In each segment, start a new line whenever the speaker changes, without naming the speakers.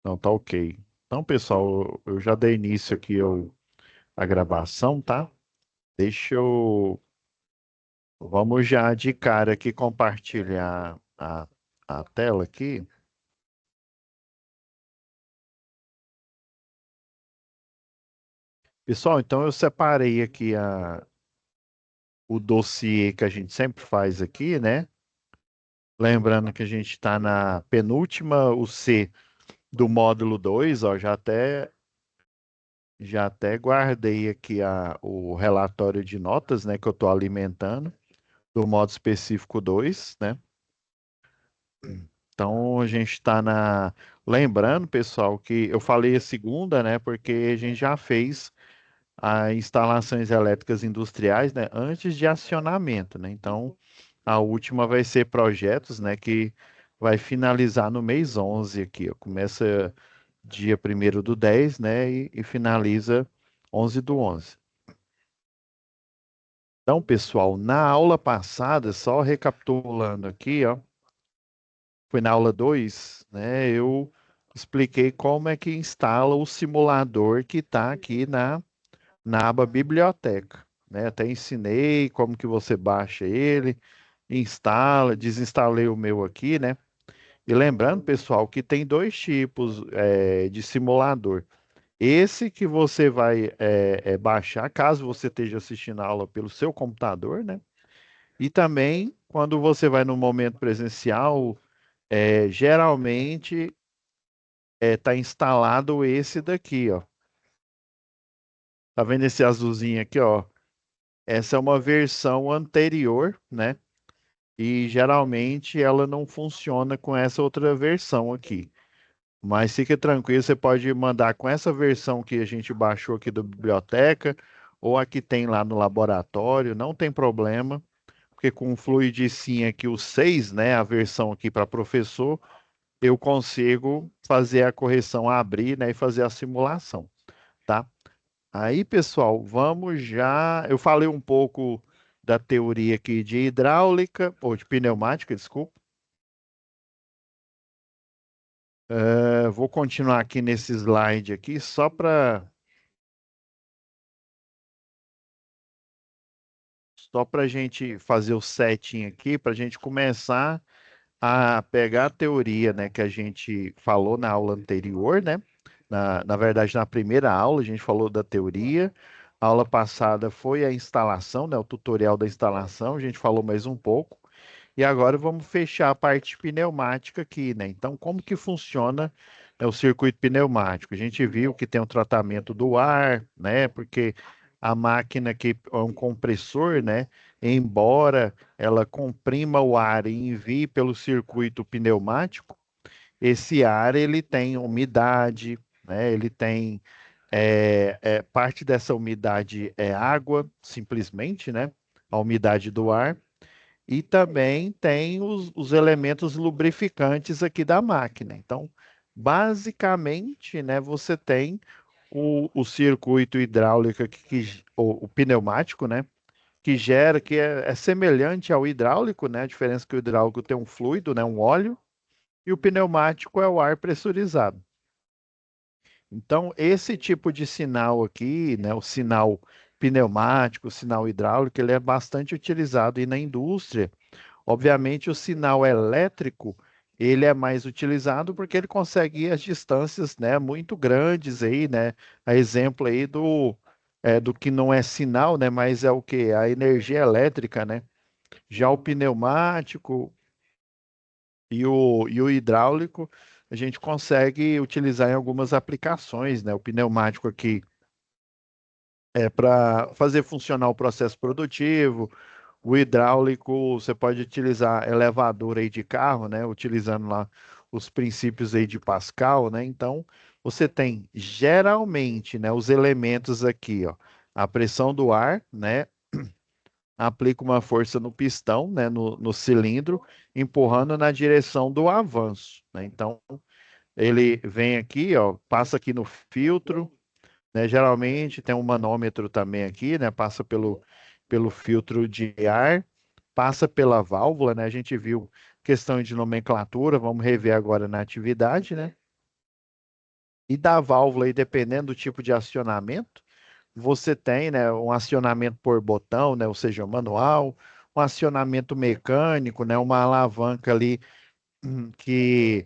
Não, tá ok. Então, pessoal, eu já dei início aqui à gravação, tá? Deixa eu. Vamos já de cara aqui compartilhar a tela aqui. Pessoal, então eu separei aqui o dossiê que a gente sempre faz aqui, né? Lembrando que a gente está na penúltima UC do módulo 2, ó, já até guardei aqui o relatório de notas, né, que eu estou alimentando, do modo específico 2, né? Então a gente está na. Lembrando, pessoal, que eu falei a segunda, né? Porque a gente já fez as instalações elétricas industriais, né? Antes de acionamento, né? Então a última vai ser projetos, né? Que vai finalizar no mês 11 aqui, ó. Começa dia 1º do 10, né? E finaliza 11 do 11. Então, pessoal, na aula passada, só recapitulando aqui, ó. Foi na aula 2, né? Eu expliquei como é que instala o simulador que está aqui na aba Biblioteca, né? Até ensinei como que você baixa ele, instala, desinstalei o meu aqui, né? E lembrando, pessoal, que tem dois tipos de simulador. Esse que você vai baixar, caso você esteja assistindo a aula pelo seu computador, né? E também, quando você vai no momento presencial, geralmente tá instalado esse daqui, ó. Tá vendo esse azulzinho aqui, ó? Essa é uma versão anterior, né? E geralmente ela não funciona com essa outra versão aqui. Mas fique tranquilo, você pode mandar com essa versão que a gente baixou aqui da biblioteca, ou a que tem lá no laboratório, não tem problema, porque com o Fluid Sim aqui, o 6, né? A versão aqui para professor, eu consigo fazer a correção, abrir, né, e fazer a simulação, tá? Aí, pessoal, vamos já. Eu falei um pouco da teoria aqui de hidráulica, ou de pneumática, desculpa. Vou continuar aqui nesse slide aqui, só para a gente fazer o setting aqui, para a gente começar a pegar a teoria, né, que a gente falou na aula anterior, né? Na verdade, na primeira aula, a gente falou da teoria. A aula passada foi a instalação, né, o tutorial da instalação. A gente falou mais um pouco. E agora vamos fechar a parte pneumática aqui, né? Então, como que funciona, né, o circuito pneumático? A gente viu que tem o tratamento do ar, né? Porque a máquina que é um compressor, né? Embora ela comprima o ar e envie pelo circuito pneumático, esse ar ele tem umidade, né? Ele tem parte dessa umidade é água, simplesmente, né? A umidade do ar. E também tem os elementos lubrificantes aqui da máquina. Então, basicamente, né, você tem o circuito hidráulico aqui, o pneumático, né, que gera, que é semelhante ao hidráulico, né, a diferença é que o hidráulico tem um fluido, né, um óleo, e o pneumático é o ar pressurizado. Então, esse tipo de sinal aqui, né, o sinal pneumático, o sinal hidráulico, ele é bastante utilizado aí na indústria. Obviamente, o sinal elétrico, ele é mais utilizado porque ele consegue ir às distâncias, né, muito grandes aí, né? A exemplo aí do que não é sinal, né, mas é o que? A energia elétrica, né? Já o pneumático e o hidráulico, a gente consegue utilizar em algumas aplicações, né? O pneumático aqui é para fazer funcionar o processo produtivo. O hidráulico, você pode utilizar elevador aí de carro, né? Utilizando lá os princípios aí de Pascal, né? Então, você tem geralmente, né, os elementos aqui, ó, a pressão do ar, né? Aplica uma força no pistão, né, no cilindro, empurrando na direção do avanço, né? Então, ele vem aqui, ó, passa aqui no filtro, né? Geralmente tem um manômetro também aqui, né? Passa pelo filtro de ar, passa pela válvula, né? A gente viu questão de nomenclatura, vamos rever agora na atividade, né? E da válvula, aí, dependendo do tipo de acionamento, você tem, né, um acionamento por botão, né, ou seja, manual, um acionamento mecânico, né, uma alavanca ali que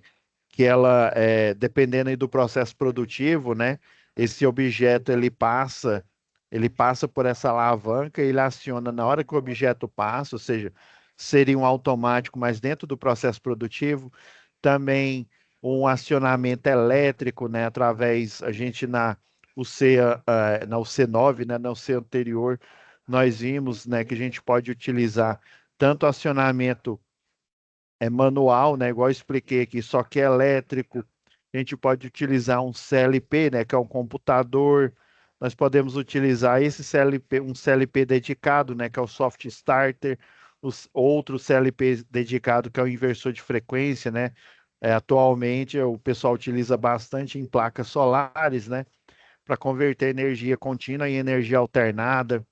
ela, dependendo aí do processo produtivo, né, esse objeto ele passa por essa alavanca e ele aciona na hora que o objeto passa, ou seja, seria um automático, mas dentro do processo produtivo, também um acionamento elétrico, né, através, a gente na UC9, né, na UC anterior, nós vimos, né, que a gente pode utilizar tanto acionamento manual, né? Igual eu expliquei aqui, só que é elétrico. A gente pode utilizar um CLP, né? Que é um computador. Nós podemos utilizar esse CLP, um CLP dedicado, né? Que é o Soft Starter. Outro CLP dedicado, que é o inversor de frequência, né? Atualmente o pessoal utiliza bastante em placas solares, né? Para converter energia contínua em energia alternada,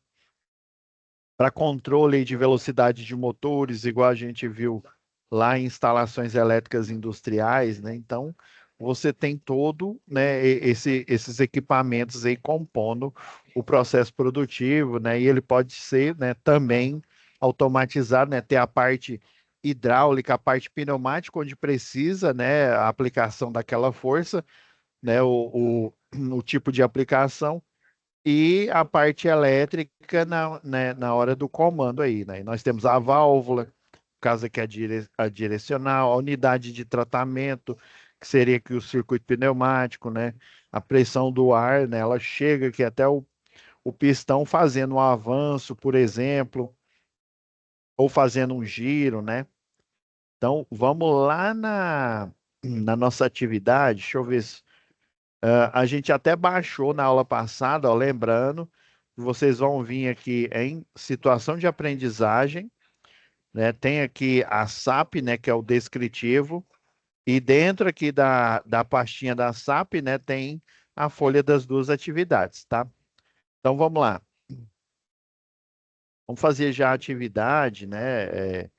para controle de velocidade de motores, igual a gente viu lá em instalações elétricas industriais, né? Então, você tem todo, né, esses equipamentos aí compondo o processo produtivo, né? E ele pode ser, né, também automatizado, né? Ter a parte hidráulica, a parte pneumática, onde precisa, né, a aplicação daquela força, né, o tipo de aplicação e a parte elétrica na hora do comando aí, né? E nós temos a válvula, caso aqui a direcional, a unidade de tratamento, que seria aqui o circuito pneumático, né? A pressão do ar, né? Ela chega aqui até o pistão fazendo um avanço, por exemplo, ou fazendo um giro, né? Então, vamos lá na nossa atividade, deixa eu ver se a gente até baixou na aula passada, ó, lembrando, vocês vão vir aqui em situação de aprendizagem, né? Tem aqui a SAP, né, que é o descritivo, e dentro aqui da pastinha da SAP, né, tem a folha das duas atividades, tá? Então vamos lá. Vamos fazer já a atividade, né?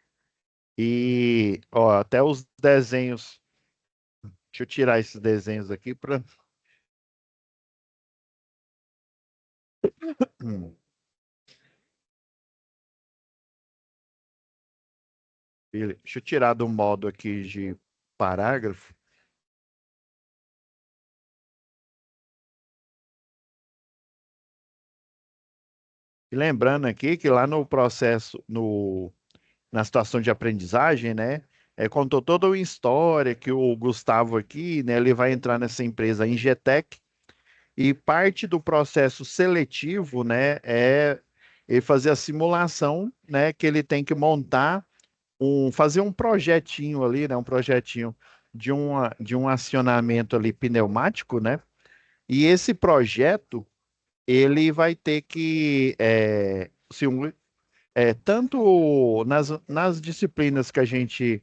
E ó, até os desenhos. Deixa eu tirar esses desenhos aqui para. Deixa eu tirar do modo aqui de parágrafo. E lembrando aqui que lá no processo, na situação de aprendizagem, né, contou toda uma história que o Gustavo aqui, né, ele vai entrar nessa empresa Ingetec e parte do processo seletivo, né, é ele fazer a simulação, né, que ele tem que fazer um projetinho ali, né, um projetinho de um acionamento ali pneumático, né, e esse projeto ele vai ter que tanto nas disciplinas que a gente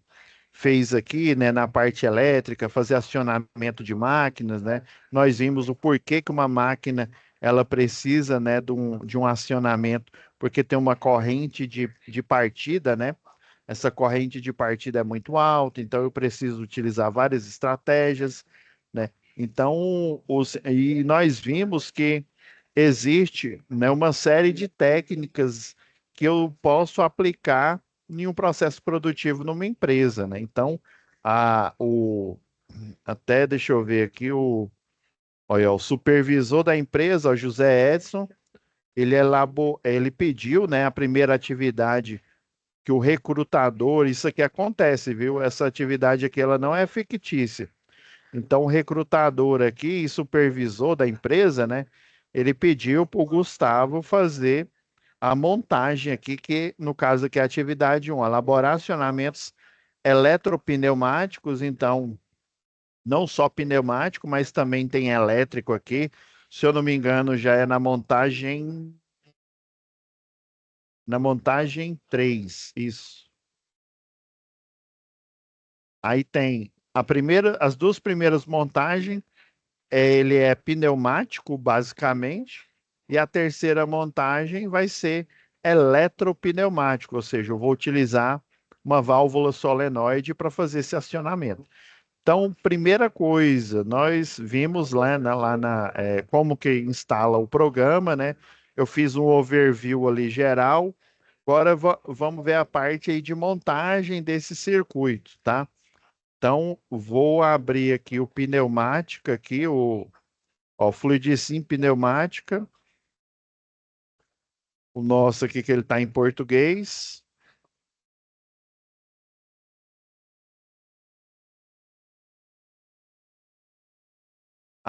fez aqui, né, na parte elétrica, fazer acionamento de máquinas, né, nós vimos o porquê que uma máquina ela precisa, né, de um acionamento, porque tem uma corrente de partida, né, essa corrente de partida é muito alta, então eu preciso utilizar várias estratégias, né, então e nós vimos que existe, né, uma série de técnicas que eu posso aplicar em um processo produtivo numa empresa, né? Então, até deixa eu ver aqui, olha, o supervisor da empresa, o José Edson, ele pediu, né, a primeira atividade que o recrutador, isso aqui acontece, viu? Essa atividade aqui, ela não é fictícia. Então, o recrutador aqui e supervisor da empresa, né, ele pediu para o Gustavo fazer a montagem aqui, que no caso aqui é a atividade 1, elaborar acionamentos eletropneumáticos, então não só pneumático, mas também tem elétrico aqui. Se eu não me engano, já é na montagem 3, isso. Aí tem as duas primeiras montagens, ele é pneumático, basicamente, e a terceira montagem vai ser eletropneumático, ou seja, eu vou utilizar uma válvula solenoide para fazer esse acionamento. Então, primeira coisa, nós vimos lá como que instala o programa, né? Eu fiz um overview ali geral. Agora vamos ver a parte aí de montagem desse circuito, tá? Então, vou abrir aqui o pneumática, aqui, o Fluidicim pneumática, o nosso aqui que ele está em português.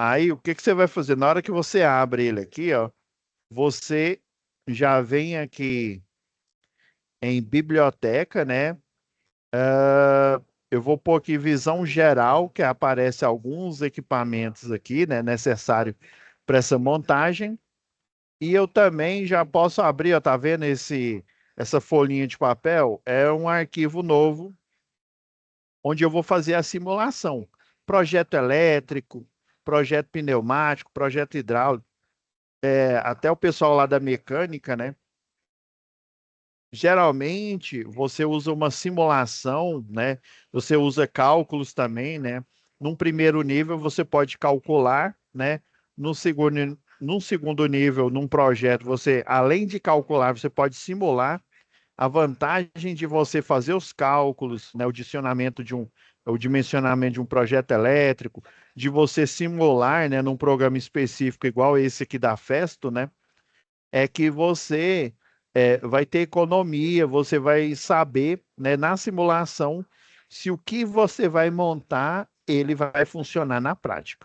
Aí, o que que você vai fazer? Na hora que você abre ele aqui, ó, você já vem aqui em biblioteca, né? Eu vou pôr aqui visão geral, que aparece alguns equipamentos aqui, né, necessário para essa montagem. E eu também já posso abrir, ó, tá vendo essa folhinha de papel? É um arquivo novo onde eu vou fazer a simulação. Projeto elétrico, projeto pneumático, projeto hidráulico, até o pessoal lá da mecânica, né? Geralmente você usa uma simulação, né? Você usa cálculos também, né? Num primeiro nível você pode calcular, né? Num segundo nível, num projeto, você, além de calcular, você pode simular. A vantagem de você fazer os cálculos, né? O dimensionamento de um projeto elétrico, de você simular, né? Num programa específico igual esse aqui da Festo, né? É que você vai ter economia, você vai saber, né, na simulação, se o que você vai montar, ele vai funcionar na prática.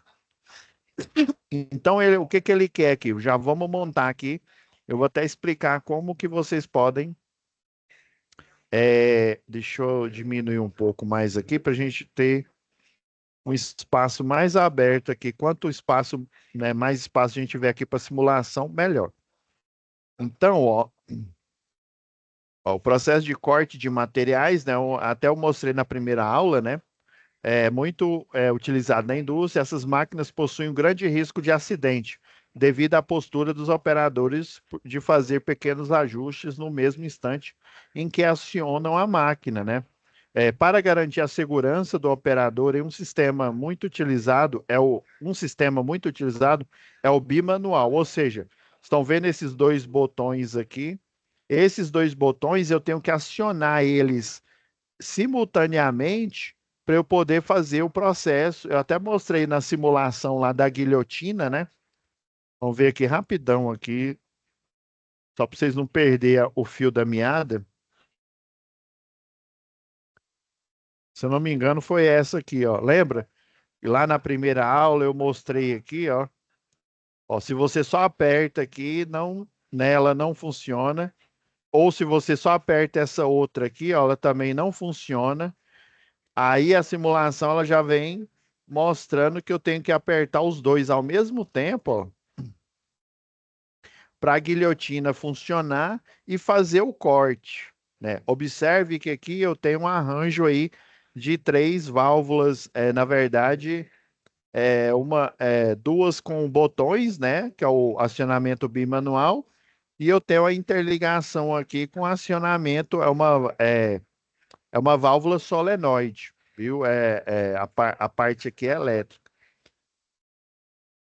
Então, o que que ele quer aqui? Já vamos montar aqui. Eu vou até explicar como que vocês podem. Deixa eu diminuir um pouco mais aqui para a gente ter um espaço mais aberto aqui. Quanto espaço, né, mais espaço a gente tiver aqui para simulação, melhor. Então, ó, o processo de corte de materiais, né? Até eu mostrei na primeira aula, né? É muito utilizado na indústria. Essas máquinas possuem um grande risco de acidente, devido à postura dos operadores de fazer pequenos ajustes no mesmo instante em que acionam a máquina, né? Para garantir a segurança do operador, um sistema muito utilizado é o bimanual, ou seja, estão vendo esses dois botões aqui? Esses dois botões eu tenho que acionar eles simultaneamente para eu poder fazer o processo. Eu até mostrei na simulação lá da guilhotina, né? Vamos ver aqui rapidão aqui, só para vocês não perderem o fio da meada. Se eu não me engano, foi essa aqui, ó. Lembra? E lá na primeira aula eu mostrei aqui, ó. Ó, se você só aperta aqui, não, nela não funciona. Ou se você só aperta essa outra aqui, ó, ela também não funciona. Aí a simulação ela já vem mostrando que eu tenho que apertar os dois ao mesmo tempo, para a guilhotina funcionar e fazer o corte, né? Observe que aqui eu tenho um arranjo aí de três válvulas, na verdade, duas com botões, né? Que é o acionamento bimanual, e eu tenho a interligação aqui com acionamento, é uma válvula solenoide, viu? A parte aqui é elétrica.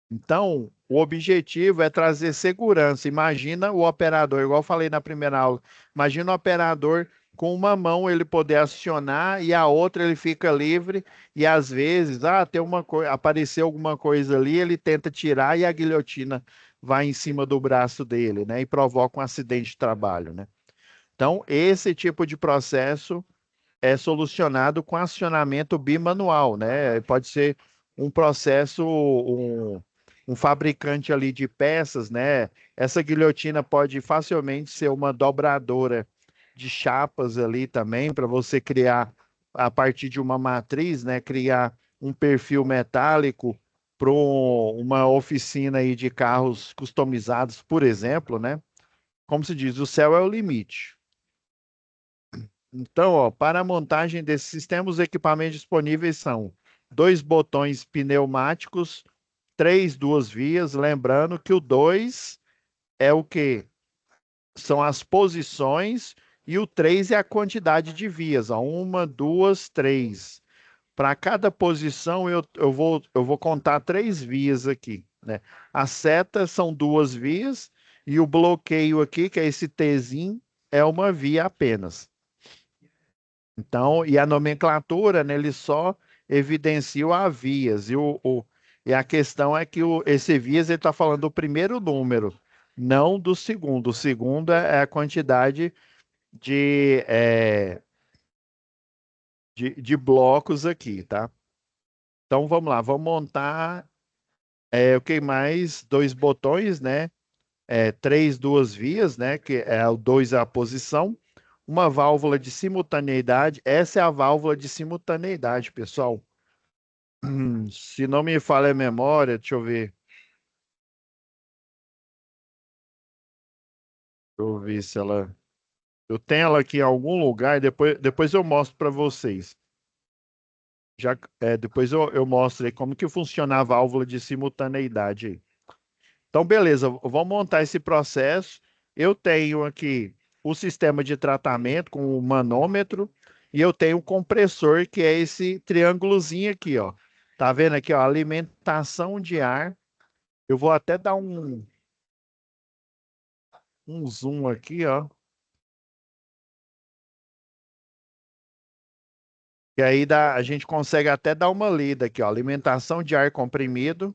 Então, o objetivo é trazer segurança. Imagina o operador, igual eu falei na primeira aula, imagina o operador com uma mão ele poder acionar e a outra ele fica livre e às vezes, tem apareceu alguma coisa ali, ele tenta tirar e a guilhotina vai em cima do braço dele, né? E provoca um acidente de trabalho, né? Então, esse tipo de processo é solucionado com acionamento bimanual, né? Pode ser um processo, um fabricante ali de peças, né? Essa guilhotina pode facilmente ser uma dobradora de chapas ali também, para você criar, a partir de uma matriz, né? Criar um perfil metálico para uma oficina aí de carros customizados, por exemplo, né? Como se diz, o céu é o limite. Então, ó, para a montagem desse sistema, os equipamentos disponíveis são dois botões pneumáticos, três duas vias. Lembrando que o dois é o que? São as posições e o três é a quantidade de vias. Ó, uma, duas, três. Para cada posição, eu vou contar três vias aqui, né? A seta são duas vias e o bloqueio aqui, que é esse Tzinho, é uma via apenas. Então, e a nomenclatura, né, ele só evidencia a vias. E a questão é que esse vias ele está falando do primeiro número, não do segundo. O segundo é a quantidade de blocos aqui, tá? Então vamos lá, vamos montar o que mais? Dois botões, né? Três duas vias, né? Que é o dois é a posição. Uma válvula de simultaneidade. Essa é a válvula de simultaneidade, pessoal. Se não me falha a memória, deixa eu ver. Deixa eu ver se ela. Eu tenho ela aqui em algum lugar, depois eu mostro para vocês. Depois eu mostro aí como que funciona a válvula de simultaneidade aí. Então, beleza, vamos montar esse processo. Eu tenho aqui o sistema de tratamento com o manômetro e eu tenho o compressor, que é esse triângulozinho aqui, ó. Tá vendo aqui, ó, alimentação de ar. Eu vou até dar um zoom aqui, ó. E aí a gente consegue até dar uma lida aqui, ó. Alimentação de ar comprimido. O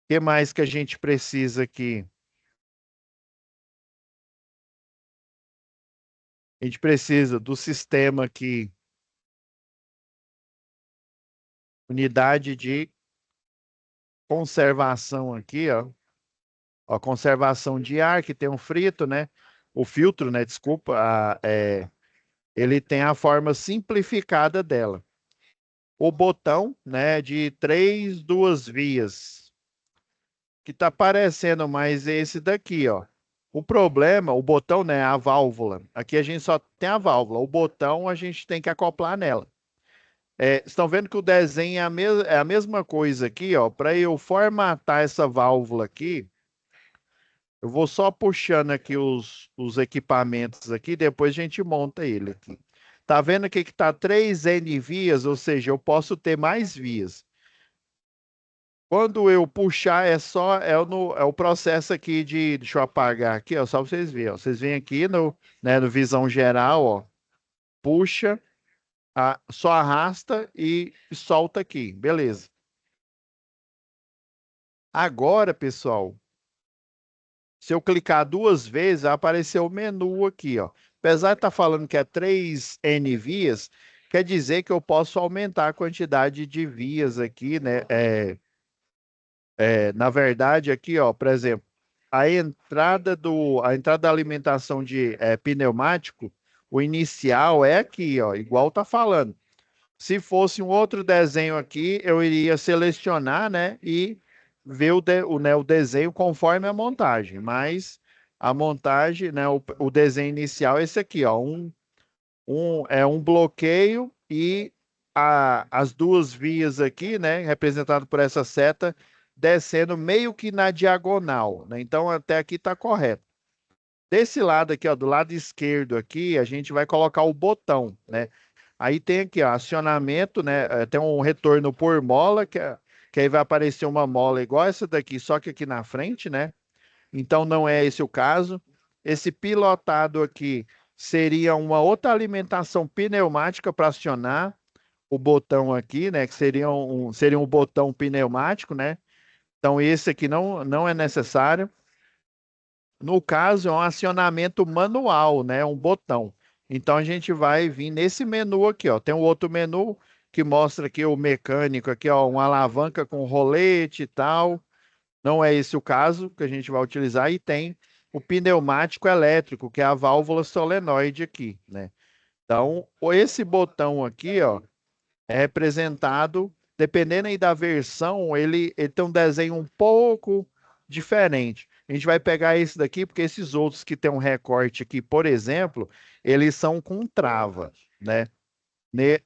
que mais que a gente precisa aqui? A gente precisa do sistema aqui, unidade de conservação aqui, ó. Ó, conservação de ar, que tem um frito, né? O filtro, né? Desculpa, ele tem a forma simplificada dela. O botão, né? De três, duas vias, que tá parecendo mais esse daqui, ó. O problema, o botão, né? A válvula. Aqui a gente só tem a válvula. O botão a gente tem que acoplar nela. Estão vendo que o desenho é a mesma coisa aqui, ó. Para eu formatar essa válvula aqui, eu vou só puxando aqui os equipamentos aqui, depois a gente monta ele aqui. Tá vendo aqui que tá 3N vias, ou seja, eu posso ter mais vias. Quando eu puxar, é o processo aqui deixa eu apagar aqui, ó, só pra vocês verem, ó. Vocês vêm aqui no visão geral, ó, puxa, só arrasta e solta aqui, beleza. Agora, pessoal, se eu clicar duas vezes, vai aparecer o menu aqui, ó. Apesar de estar falando que é 3N vias, quer dizer que eu posso aumentar a quantidade de vias aqui, né? Na verdade, aqui, ó, por exemplo, a entrada da alimentação de pneumático, o inicial é aqui, ó, igual tá falando. Se fosse um outro desenho aqui, eu iria selecionar, né, e ver o desenho conforme a montagem. Mas a montagem, né, o desenho inicial é esse aqui, ó, um bloqueio e as duas vias aqui, né, representado por essa seta, descendo meio que na diagonal, né? Então até aqui está correto. Desse lado aqui, ó, do lado esquerdo aqui, a gente vai colocar o botão, né? Aí tem aqui, ó, acionamento, né? Tem um retorno por mola, que aí vai aparecer uma mola igual essa daqui, só que aqui na frente, né? Então não é esse o caso. Esse pilotado aqui seria uma outra alimentação pneumática para acionar o botão aqui, né? Que seria um botão pneumático, né? Então esse aqui não é necessário. No caso, é um acionamento manual, né? Um botão. Então a gente vai vir nesse menu aqui, ó. Tem um outro menu que mostra aqui o mecânico aqui, ó, uma alavanca com rolete e tal. Não é esse o caso que a gente vai utilizar e tem o pneumático elétrico, que é a válvula solenoide aqui, né? Então, esse botão aqui, ó, é representado, dependendo aí da versão, ele tem um desenho um pouco diferente. A gente vai pegar esse daqui, porque esses outros que tem um recorte aqui, por exemplo, eles são com trava, né?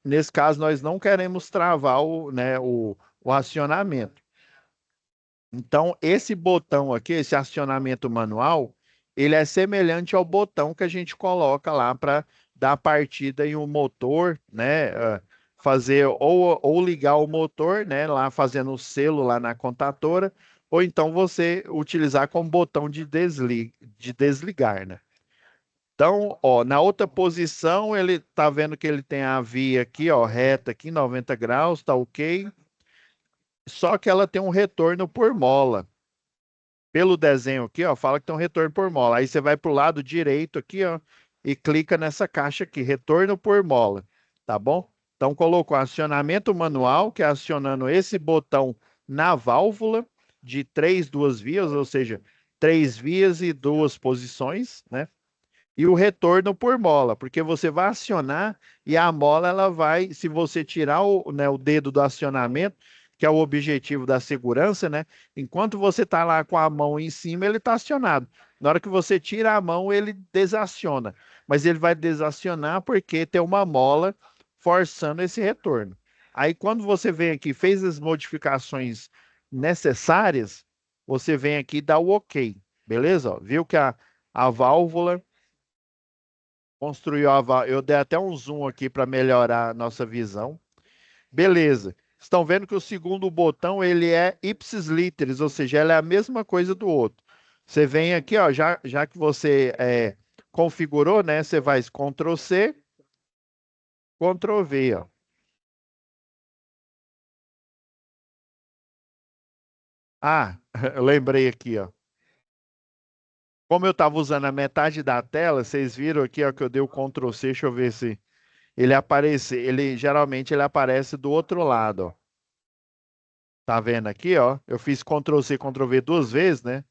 Nesse caso, nós não queremos travar né, o acionamento. Então, esse botão aqui, esse acionamento manual, ele é semelhante ao botão que a gente coloca lá para dar partida em um motor, né? Fazer ou ligar o motor, né? Lá fazendo o selo lá na contatora, ou então você utilizar como botão de desligar, né? Então, ó, na outra posição, ele tá vendo que ele tem a via aqui, ó, reta aqui, 90 graus, tá ok. Só que ela tem um retorno por mola. Pelo desenho aqui, ó, fala que tem um retorno por mola. Aí você vai para o lado direito aqui, ó, e clica nessa caixa aqui, retorno por mola, tá bom? Então colocou acionamento manual, que é acionando esse botão na válvula de duas vias, ou seja, três vias e duas posições, né? E o retorno por mola, porque você vai acionar e a mola ela vai, se você tirar o dedo do acionamento, que é o objetivo da segurança, né? Enquanto você está lá com a mão em cima, ele está acionado. Na hora que você tira a mão, ele desaciona. Mas ele vai desacionar porque tem uma mola forçando esse retorno. Aí, quando você vem aqui, fez as modificações necessárias, você vem aqui e dá o OK, beleza? Ó, viu que a válvula construiu a válvula. Eu dei até um zoom aqui para melhorar a nossa visão. Beleza. Estão vendo que o segundo botão ele é ipsis literis, ou seja, ele é a mesma coisa do outro. Você vem aqui, ó, já que você configurou, né? Você vai Ctrl C, Ctrl V, ó. Ah, eu lembrei aqui, ó. Como eu estava usando a metade da tela, vocês viram aqui, ó, que eu dei o Ctrl C, deixa eu ver se ele aparece. Ele geralmente ele aparece do outro lado, ó. Tá vendo aqui, ó? Eu fiz Ctrl C, Ctrl V duas vezes, né?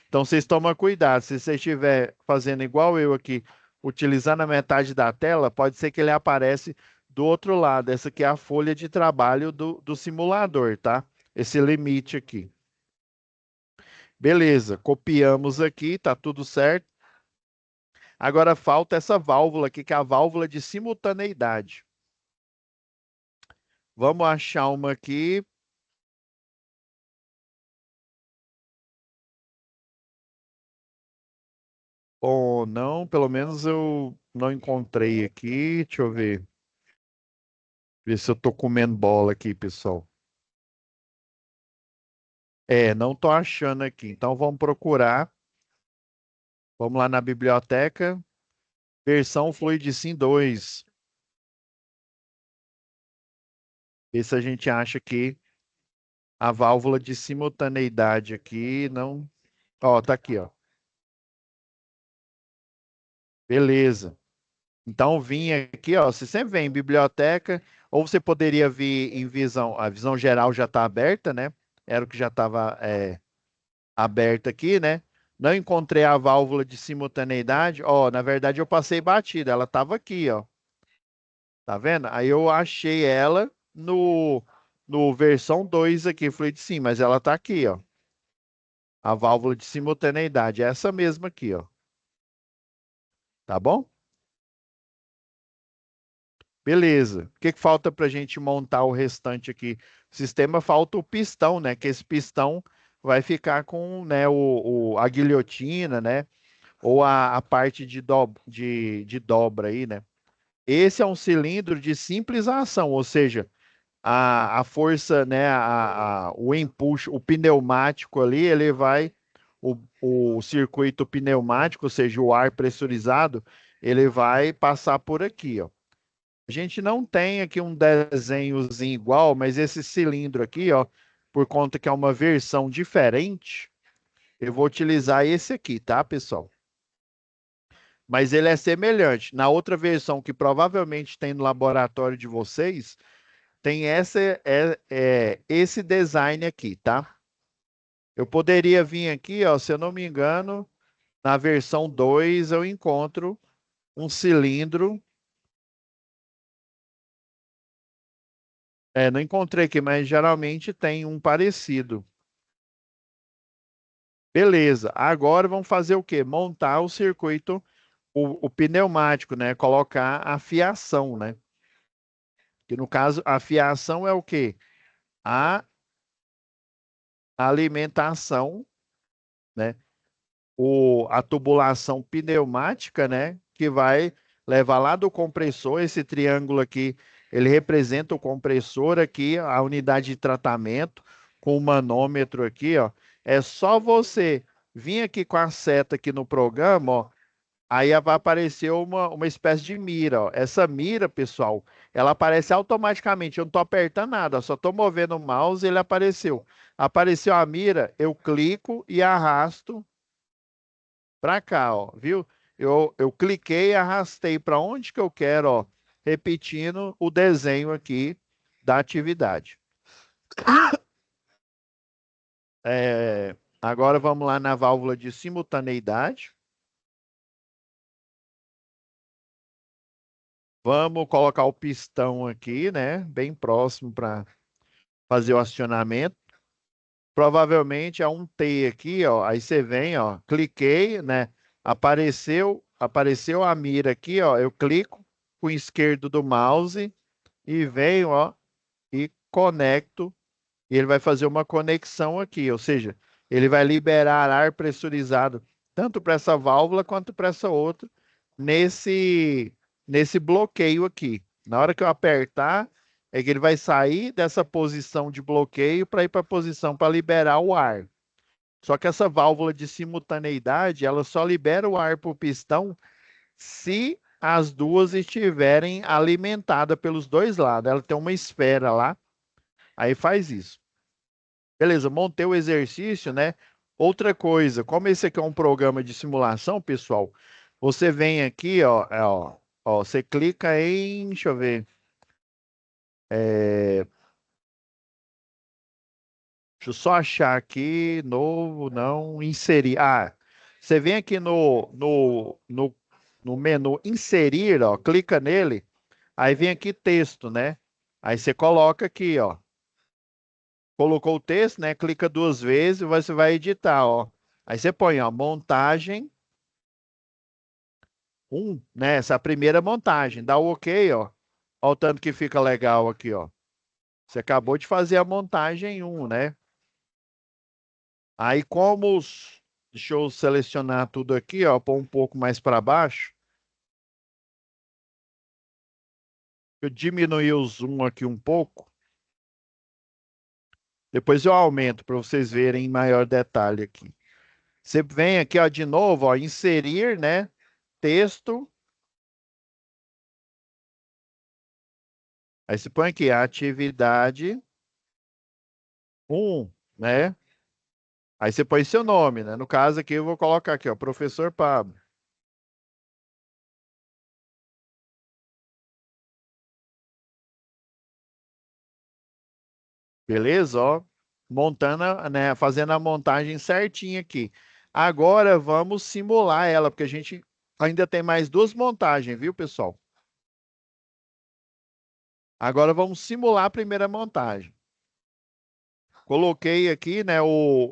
Então vocês tomam cuidado. Se você estiver fazendo igual eu aqui, utilizando a metade da tela, pode ser que ele aparece do outro lado. Essa aqui é a folha de trabalho do simulador, tá? Esse limite aqui. Beleza, copiamos aqui, tá tudo certo. Agora falta essa válvula aqui, que é a válvula de simultaneidade. Vamos achar uma aqui. Ou não, pelo menos eu não encontrei aqui. Deixa eu ver. Ver se eu tô comendo bola aqui, pessoal. É, não tô achando aqui. Então vamos procurar. Vamos lá na biblioteca. Versão Fluidsim 2. Ver se a gente acha aqui a válvula de simultaneidade aqui. Não. Ó, tá aqui, ó. Beleza. Então vim aqui, ó. Você sempre vem em biblioteca, ou você poderia vir em visão. A visão geral já está aberta, né? Era o que já estava aberta aqui, né? Não encontrei a válvula de simultaneidade. Ó, na verdade eu passei batida, ela estava aqui, ó. Tá vendo? Aí eu achei ela no versão 2 aqui, Fluid Sim, mas ela tá aqui, ó. A válvula de simultaneidade, é essa mesma aqui, ó. Tá bom? Beleza. O que que falta para a gente montar o restante aqui? O sistema falta o pistão, né? Que esse pistão vai ficar com, né, a guilhotina, né? Ou a parte de dobra aí, né? Esse é um cilindro de simples ação, ou seja, a força, né, o empuxo, o pneumático ali, ele vai, o circuito pneumático, ou seja, o ar pressurizado, ele vai passar por aqui, ó. A gente não tem aqui um desenhozinho igual, mas esse cilindro aqui, ó, por conta que é uma versão diferente, eu vou utilizar esse aqui, tá, pessoal? Mas ele é semelhante. Na outra versão que provavelmente tem no laboratório de vocês, tem esse design aqui, tá? Eu poderia vir aqui, ó, se eu não me engano, na versão 2 eu encontro um cilindro. Não encontrei aqui, mas geralmente tem um parecido. Beleza. Agora vamos fazer o quê? Montar o circuito, o pneumático, né? Colocar a fiação, né? Que no caso, a fiação é o quê? A alimentação, né? A tubulação pneumática, né? Que vai levar lá do compressor, esse triângulo aqui, ele representa o compressor aqui, a unidade de tratamento, com o manômetro aqui, ó. É só você vir aqui com a seta aqui no programa, ó, aí vai aparecer uma espécie de mira, ó. Essa mira, pessoal, ela aparece automaticamente. Eu não estou apertando nada, eu só estou movendo o mouse e ele apareceu. Apareceu a mira, eu clico e arrasto para cá, ó, viu? Eu cliquei e arrastei para onde que eu quero, ó, repetindo o desenho aqui da atividade. Agora vamos lá na válvula de simultaneidade. Vamos colocar o pistão aqui, né? Bem próximo para fazer o acionamento. Provavelmente é um T aqui, ó. Aí você vem, ó, cliquei, né? Apareceu a mira aqui, ó. Eu clico com o esquerdo do mouse e venho, ó, e conecto. E ele vai fazer uma conexão aqui, ou seja, ele vai liberar ar pressurizado tanto para essa válvula quanto para essa outra nesse nesse bloqueio aqui. Na hora que eu apertar, é que ele vai sair dessa posição de bloqueio para ir para a posição para liberar o ar. Só que essa válvula de simultaneidade, ela só libera o ar para o pistão se as duas estiverem alimentadas pelos dois lados. Ela tem uma esfera lá, aí faz isso. Beleza, montei o exercício, né? Outra coisa, como esse aqui é um programa de simulação, pessoal, você vem aqui, ó, você clica em, deixa eu ver, deixa eu só achar aqui, novo, não, inserir. Ah, você vem aqui no menu inserir, ó, clica nele, aí vem aqui texto, né? Aí você coloca aqui, ó, colocou o texto, né? Clica duas vezes e você vai editar, ó. Aí você põe, ó, montagem né? Essa primeira montagem. Dá o OK, ó. Ó o tanto que fica legal aqui, ó. Você acabou de fazer a montagem né? Aí deixa eu selecionar tudo aqui, ó, pôr um pouco mais para baixo. Eu diminuí o zoom aqui um pouco. Depois eu aumento para vocês verem em maior detalhe aqui. Você vem aqui, ó, de novo, ó, inserir, né? Texto. Aí você põe aqui, atividade 1, né? Aí você põe seu nome, né? No caso aqui, eu vou colocar aqui, ó, professor Pablo. Beleza? Ó, montando, né? Fazendo a montagem certinha aqui. Agora vamos simular ela, porque a gente ainda tem mais duas montagens, viu, pessoal? Agora vamos simular a primeira montagem. Coloquei aqui, né?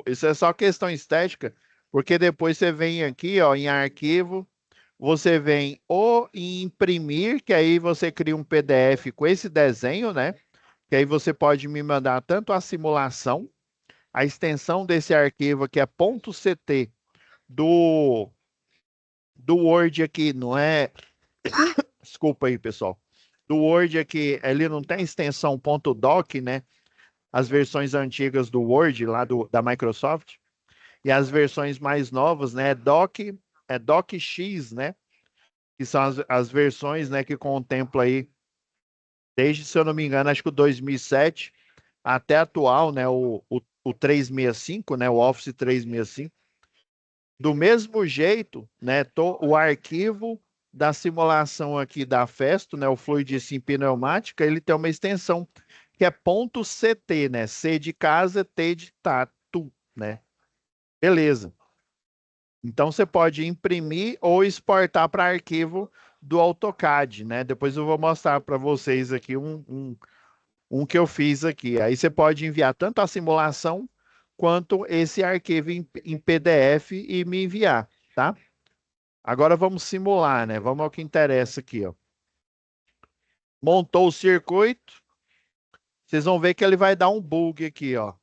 Isso é só questão estética, porque depois você vem aqui, ó, em arquivo, você vem ou em imprimir, que aí você cria um PDF com esse desenho, né? Que aí você pode me mandar tanto a simulação, a extensão desse arquivo aqui é .ct do, do Word aqui, não é? Desculpa aí, pessoal. Do Word aqui, ele não tem extensão .doc, né? As versões antigas do Word, lá da Microsoft. E as versões mais novas, né? É DocX, né? Que são as versões, né, que contempla aí, desde, se eu não me engano, acho que o 2007 até atual, né, o 365, né, o Office 365. Do mesmo jeito, né, o arquivo da simulação aqui da Festo, né, o Fluid Sim Pneumática, ele tem uma extensão que é .ct, né, C de casa, T de tatu, né. Beleza. Então você pode imprimir ou exportar para arquivo do AutoCAD, né? Depois eu vou mostrar para vocês aqui um que eu fiz aqui. Aí você pode enviar tanto a simulação quanto esse arquivo em PDF e me enviar, tá? Agora vamos simular, né? Vamos ao que interessa aqui, ó. Montou o circuito, vocês vão ver que ele vai dar um bug aqui, ó.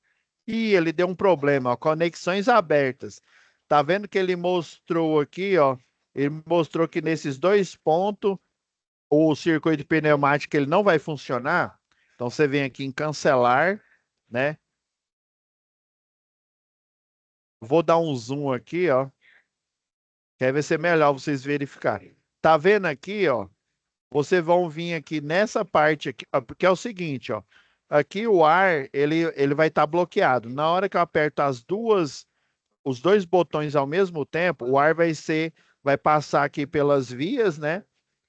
E ele deu um problema, ó, conexões abertas. Tá vendo que ele mostrou aqui, ó? ele mostrou que nesses dois pontos o circuito pneumático ele não vai funcionar. Então você vem aqui em cancelar, né? Vou dar um zoom aqui, ó. Quer ver se é melhor vocês verificarem. Tá vendo aqui, ó? Vocês vão vir aqui nessa parte aqui, ó, porque é o seguinte, ó. Aqui o ar, ele vai estar bloqueado. Na hora que eu aperto os dois botões ao mesmo tempo, o ar vai passar aqui pelas vias, né?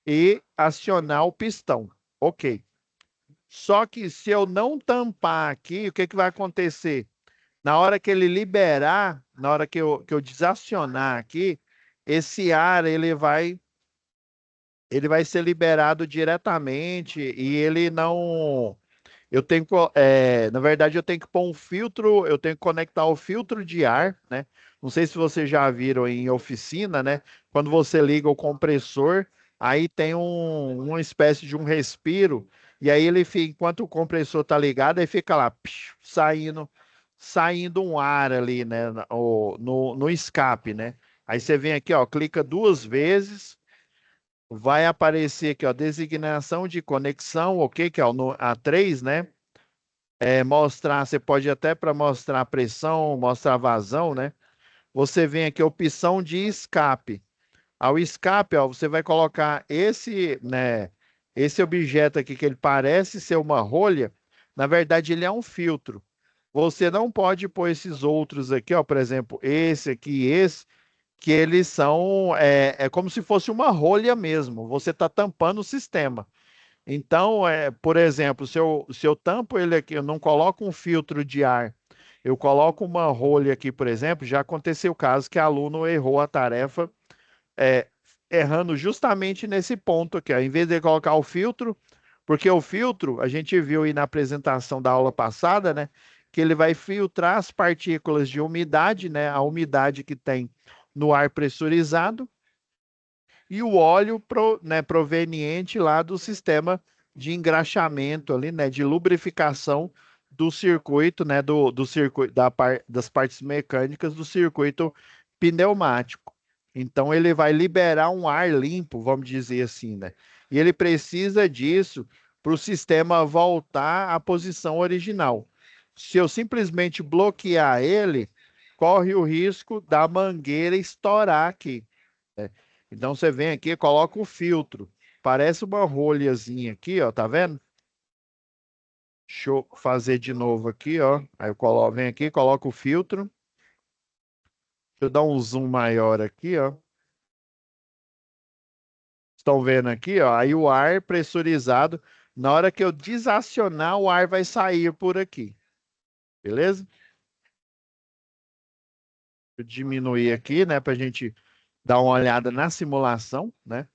E acionar o pistão. Ok. Só que se eu não tampar aqui, o que que vai acontecer? Na hora que ele liberar, na hora que eu desacionar aqui, esse ar ele vai ser liberado diretamente e ele não. Na verdade, eu tenho que pôr um filtro, eu tenho que conectar o filtro de ar, né? Não sei se vocês já viram em oficina, né? Quando você liga o compressor, aí tem uma espécie de um respiro, e aí ele fica, enquanto o compressor tá ligado, aí fica lá, saindo um ar ali, né? No escape, né? Aí você vem aqui, ó, clica duas vezes, vai aparecer aqui, ó, designação de conexão, ok? Que é o no A3, né? Mostrar, você pode até para mostrar pressão, mostrar vazão, né? Você vem aqui, opção de escape. Ao escape, ó, você vai colocar esse objeto aqui que ele parece ser uma rolha, na verdade ele é um filtro. Você não pode pôr esses outros aqui, ó, por exemplo, esse aqui, esse, que eles são, é como se fosse uma rolha mesmo. Você está tampando o sistema. Então, por exemplo, se eu tampo ele aqui, eu não coloco um filtro de ar, eu coloco uma rolha aqui, por exemplo, já aconteceu o caso que aluno errou a tarefa, é, errando justamente nesse ponto aqui, ó, em vez de colocar o filtro, porque o filtro, a gente viu aí na apresentação da aula passada, né, que ele vai filtrar as partículas de umidade, né, a umidade que tem no ar pressurizado, e o óleo proveniente lá do sistema de engraxamento ali, né, de lubrificação do circuito, né, do circuito das partes mecânicas do circuito pneumático. Então ele vai liberar um ar limpo, vamos dizer assim, né? E ele precisa disso para o sistema voltar à posição original. Se eu simplesmente bloquear ele, corre o risco da mangueira estourar aqui, né? Então você vem aqui, coloca o filtro. Parece uma rolhazinha aqui, ó, tá vendo? Deixa eu fazer de novo aqui, ó. Aí eu venho aqui, coloco o filtro. Deixa eu dar um zoom maior aqui, ó. Estão vendo aqui, ó? Aí o ar pressurizado, na hora que eu desacionar, o ar vai sair por aqui. Beleza? Vou diminuir aqui, né, para a gente dar uma olhada na simulação, né?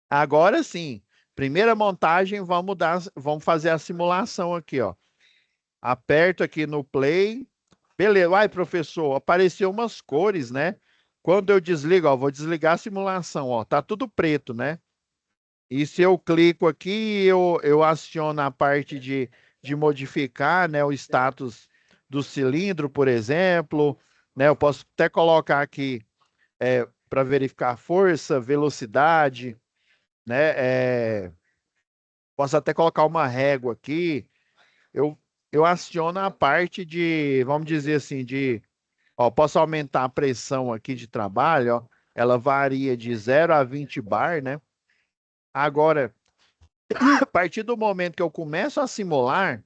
Agora sim, primeira montagem, vamos fazer a simulação aqui, ó. Aperto aqui no play. Beleza. Ai, professor, apareceu umas cores, né? Quando eu desligo, ó, vou desligar a simulação, ó, tá tudo preto, né? E se eu clico aqui, eu aciono a parte de modificar, né, o status do cilindro, por exemplo, né? Eu posso até colocar aqui para verificar força, velocidade, né? Posso até colocar uma régua aqui. Eu, eu aciono a parte de, vamos dizer assim, ó, posso aumentar a pressão aqui de trabalho, ó, ela varia de 0 a 20 bar, né? Agora, a partir do momento que eu começo a simular,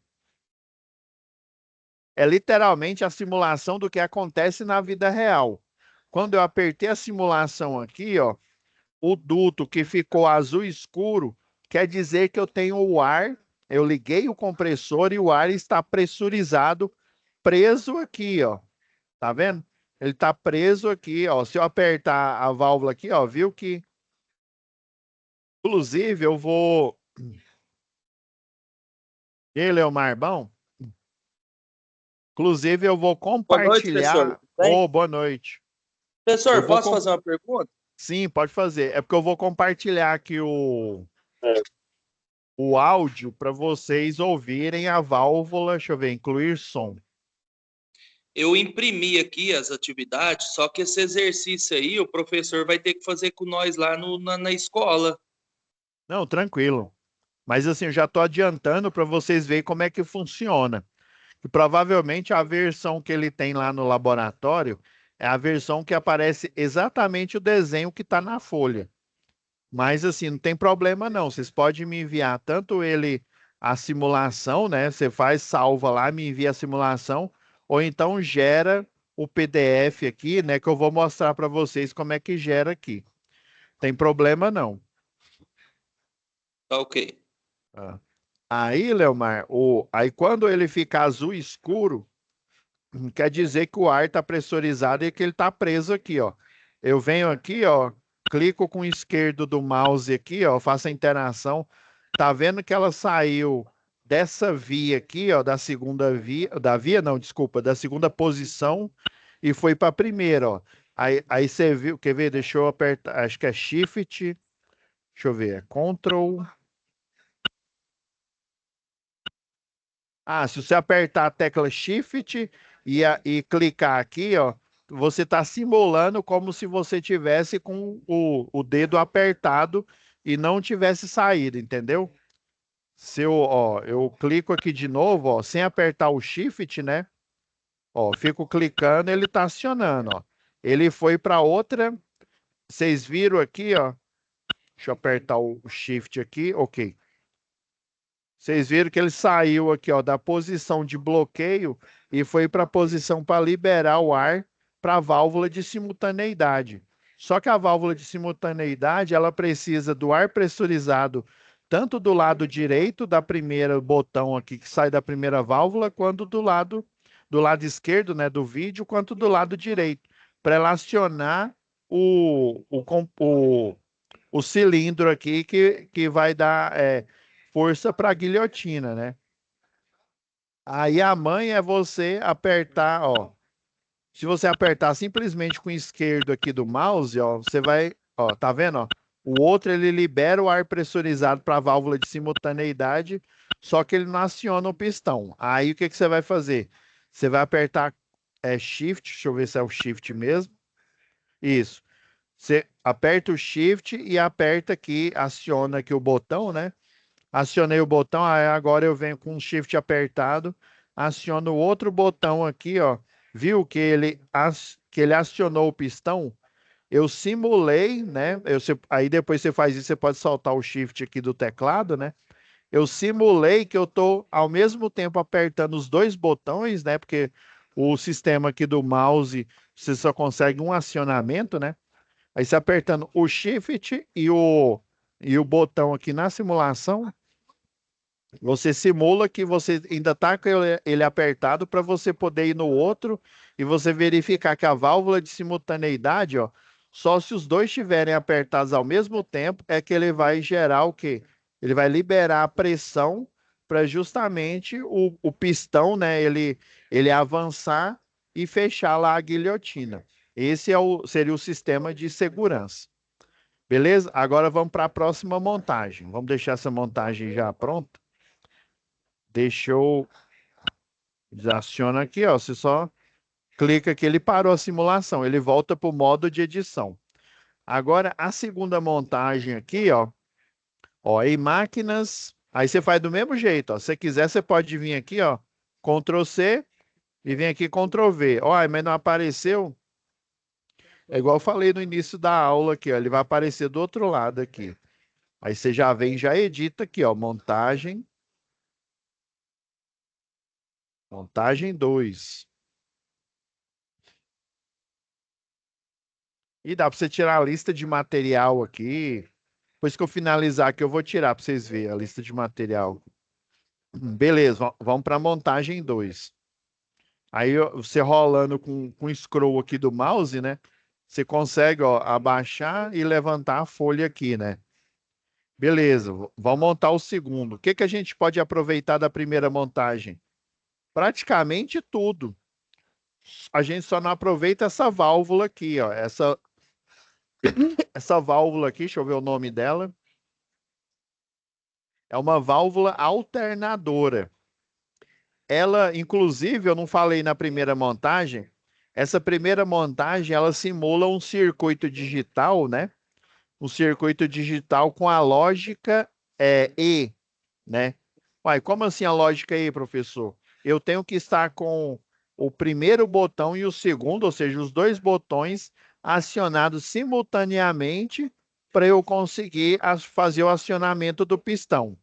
é literalmente a simulação do que acontece na vida real. Quando eu apertei a simulação aqui, ó, o duto que ficou azul escuro quer dizer que eu tenho o ar, eu liguei o compressor e o ar está pressurizado, preso aqui, ó. Tá vendo? Ele tá preso aqui, ó. Se eu apertar a válvula aqui, ó, viu que, inclusive, eu vou. E aí, Leomar, bom? Inclusive, eu vou
Boa noite, professor.
compartilhar.
Tudo bem?
Ô, boa noite. Eu
Professor,
vou.
posso fazer uma pergunta?
Sim, pode fazer. É porque eu vou compartilhar aqui
É.
o áudio para vocês ouvirem a válvula. Deixa eu ver, incluir som.
Eu imprimi aqui as atividades, só que esse exercício aí o professor vai ter que fazer com nós lá na escola.
Não, tranquilo. Mas assim, eu já estou adiantando para vocês verem como é que funciona. E provavelmente a versão que ele tem lá no laboratório é a versão que aparece exatamente o desenho que está na folha. Mas assim, não tem problema não. Vocês podem me enviar tanto ele a simulação, né? Você faz, salva lá, me envia a simulação, ou então gera o PDF aqui, né? Que eu vou mostrar para vocês como é que gera aqui. Tem problema não.
Tá ok.
Ah. Aí, Leomar, aí quando ele fica azul escuro, quer dizer que o ar está pressurizado e que ele está preso aqui, ó. Eu venho aqui, ó, clico com o esquerdo do mouse aqui, ó, faço a interação. Tá vendo que ela saiu dessa via aqui, ó, da segunda via, da via não, desculpa, da segunda posição e foi para a primeira, ó. Aí você viu, quer ver? Deixa eu apertar, acho que é Shift, deixa eu ver, é Ctrl. Ah, se você apertar a tecla Shift e clicar aqui, ó, você está simulando como se você tivesse com o dedo apertado e não tivesse saído, entendeu? Se eu, ó, eu clico aqui de novo, ó, sem apertar o Shift, né? Ó, fico clicando, ele está acionando, ó. Ele foi para outra. Vocês viram aqui, ó? Deixa eu apertar o Shift aqui, ok. Vocês viram que ele saiu aqui, ó, da posição de bloqueio e foi para a posição para liberar o ar para a válvula de simultaneidade. Só que a válvula de simultaneidade, ela precisa do ar pressurizado tanto do lado direito da primeira botão aqui que sai da primeira válvula, quanto do lado esquerdo, né, do vídeo, quanto do lado direito, para ela acionar o cilindro aqui que vai dar força para a guilhotina, né? Aí a mãe é você apertar, ó. Se você apertar simplesmente com o esquerdo aqui do mouse, ó, você vai, ó, tá vendo, ó? O outro ele libera o ar pressurizado para a válvula de simultaneidade, só que ele não aciona o pistão. Aí o que que você vai fazer? Você vai apertar Shift, deixa eu ver se é o Shift mesmo. Isso. Você aperta o Shift e aperta aqui, aciona aqui o botão, né? Acionei o botão, aí agora eu venho com o Shift apertado, aciono o outro botão aqui, ó. Viu que ele acionou o pistão? Eu simulei, né? Aí depois você faz isso, você pode soltar o Shift aqui do teclado, né? Eu simulei que eu estou ao mesmo tempo apertando os dois botões, né? Porque o sistema aqui do mouse, você só consegue um acionamento, né? Aí você apertando o Shift e o botão aqui na simulação, você simula que você ainda está com ele apertado para você poder ir no outro e você verificar que a válvula de simultaneidade, ó, só se os dois estiverem apertados ao mesmo tempo é que ele vai gerar o quê? Ele vai liberar a pressão para justamente o pistão, né, ele avançar e fechar lá a guilhotina. Esse seria o sistema de segurança. Beleza? Agora vamos para a próxima montagem. Vamos deixar essa montagem já pronta. Deixa eu desaciona aqui, ó. Você só clica que ele parou a simulação, ele volta para o modo de edição. Agora a segunda montagem aqui, ó, em máquinas, aí você faz do mesmo jeito, ó. Se você quiser, você pode vir aqui, ó, Ctrl C e vir aqui Ctrl V. Ó, mas não apareceu. É igual eu falei no início da aula aqui, ó, ele vai aparecer do outro lado aqui. Aí você já vem, já edita aqui, ó, montagem 2. E dá para você tirar a lista de material aqui. Depois que eu finalizar aqui, eu vou tirar para vocês verem a lista de material. Beleza, vamos para a montagem 2. Aí você rolando com o scroll aqui do mouse, né? Você consegue, ó, abaixar e levantar a folha aqui, né? Beleza, vamos montar o segundo. O que que a gente pode aproveitar da primeira montagem? Praticamente tudo. A gente só não aproveita essa válvula aqui, ó. Essa válvula aqui, deixa eu ver o nome dela. É uma válvula alternadora. ela, inclusive, eu não falei na primeira montagem, essa primeira montagem, ela simula um circuito digital, né? Um circuito digital com a lógica E, né? Uai, como assim a lógica E, professor? Eu tenho que estar com o primeiro botão e o segundo, ou seja, os dois botões acionados simultaneamente para eu conseguir fazer o acionamento do pistão.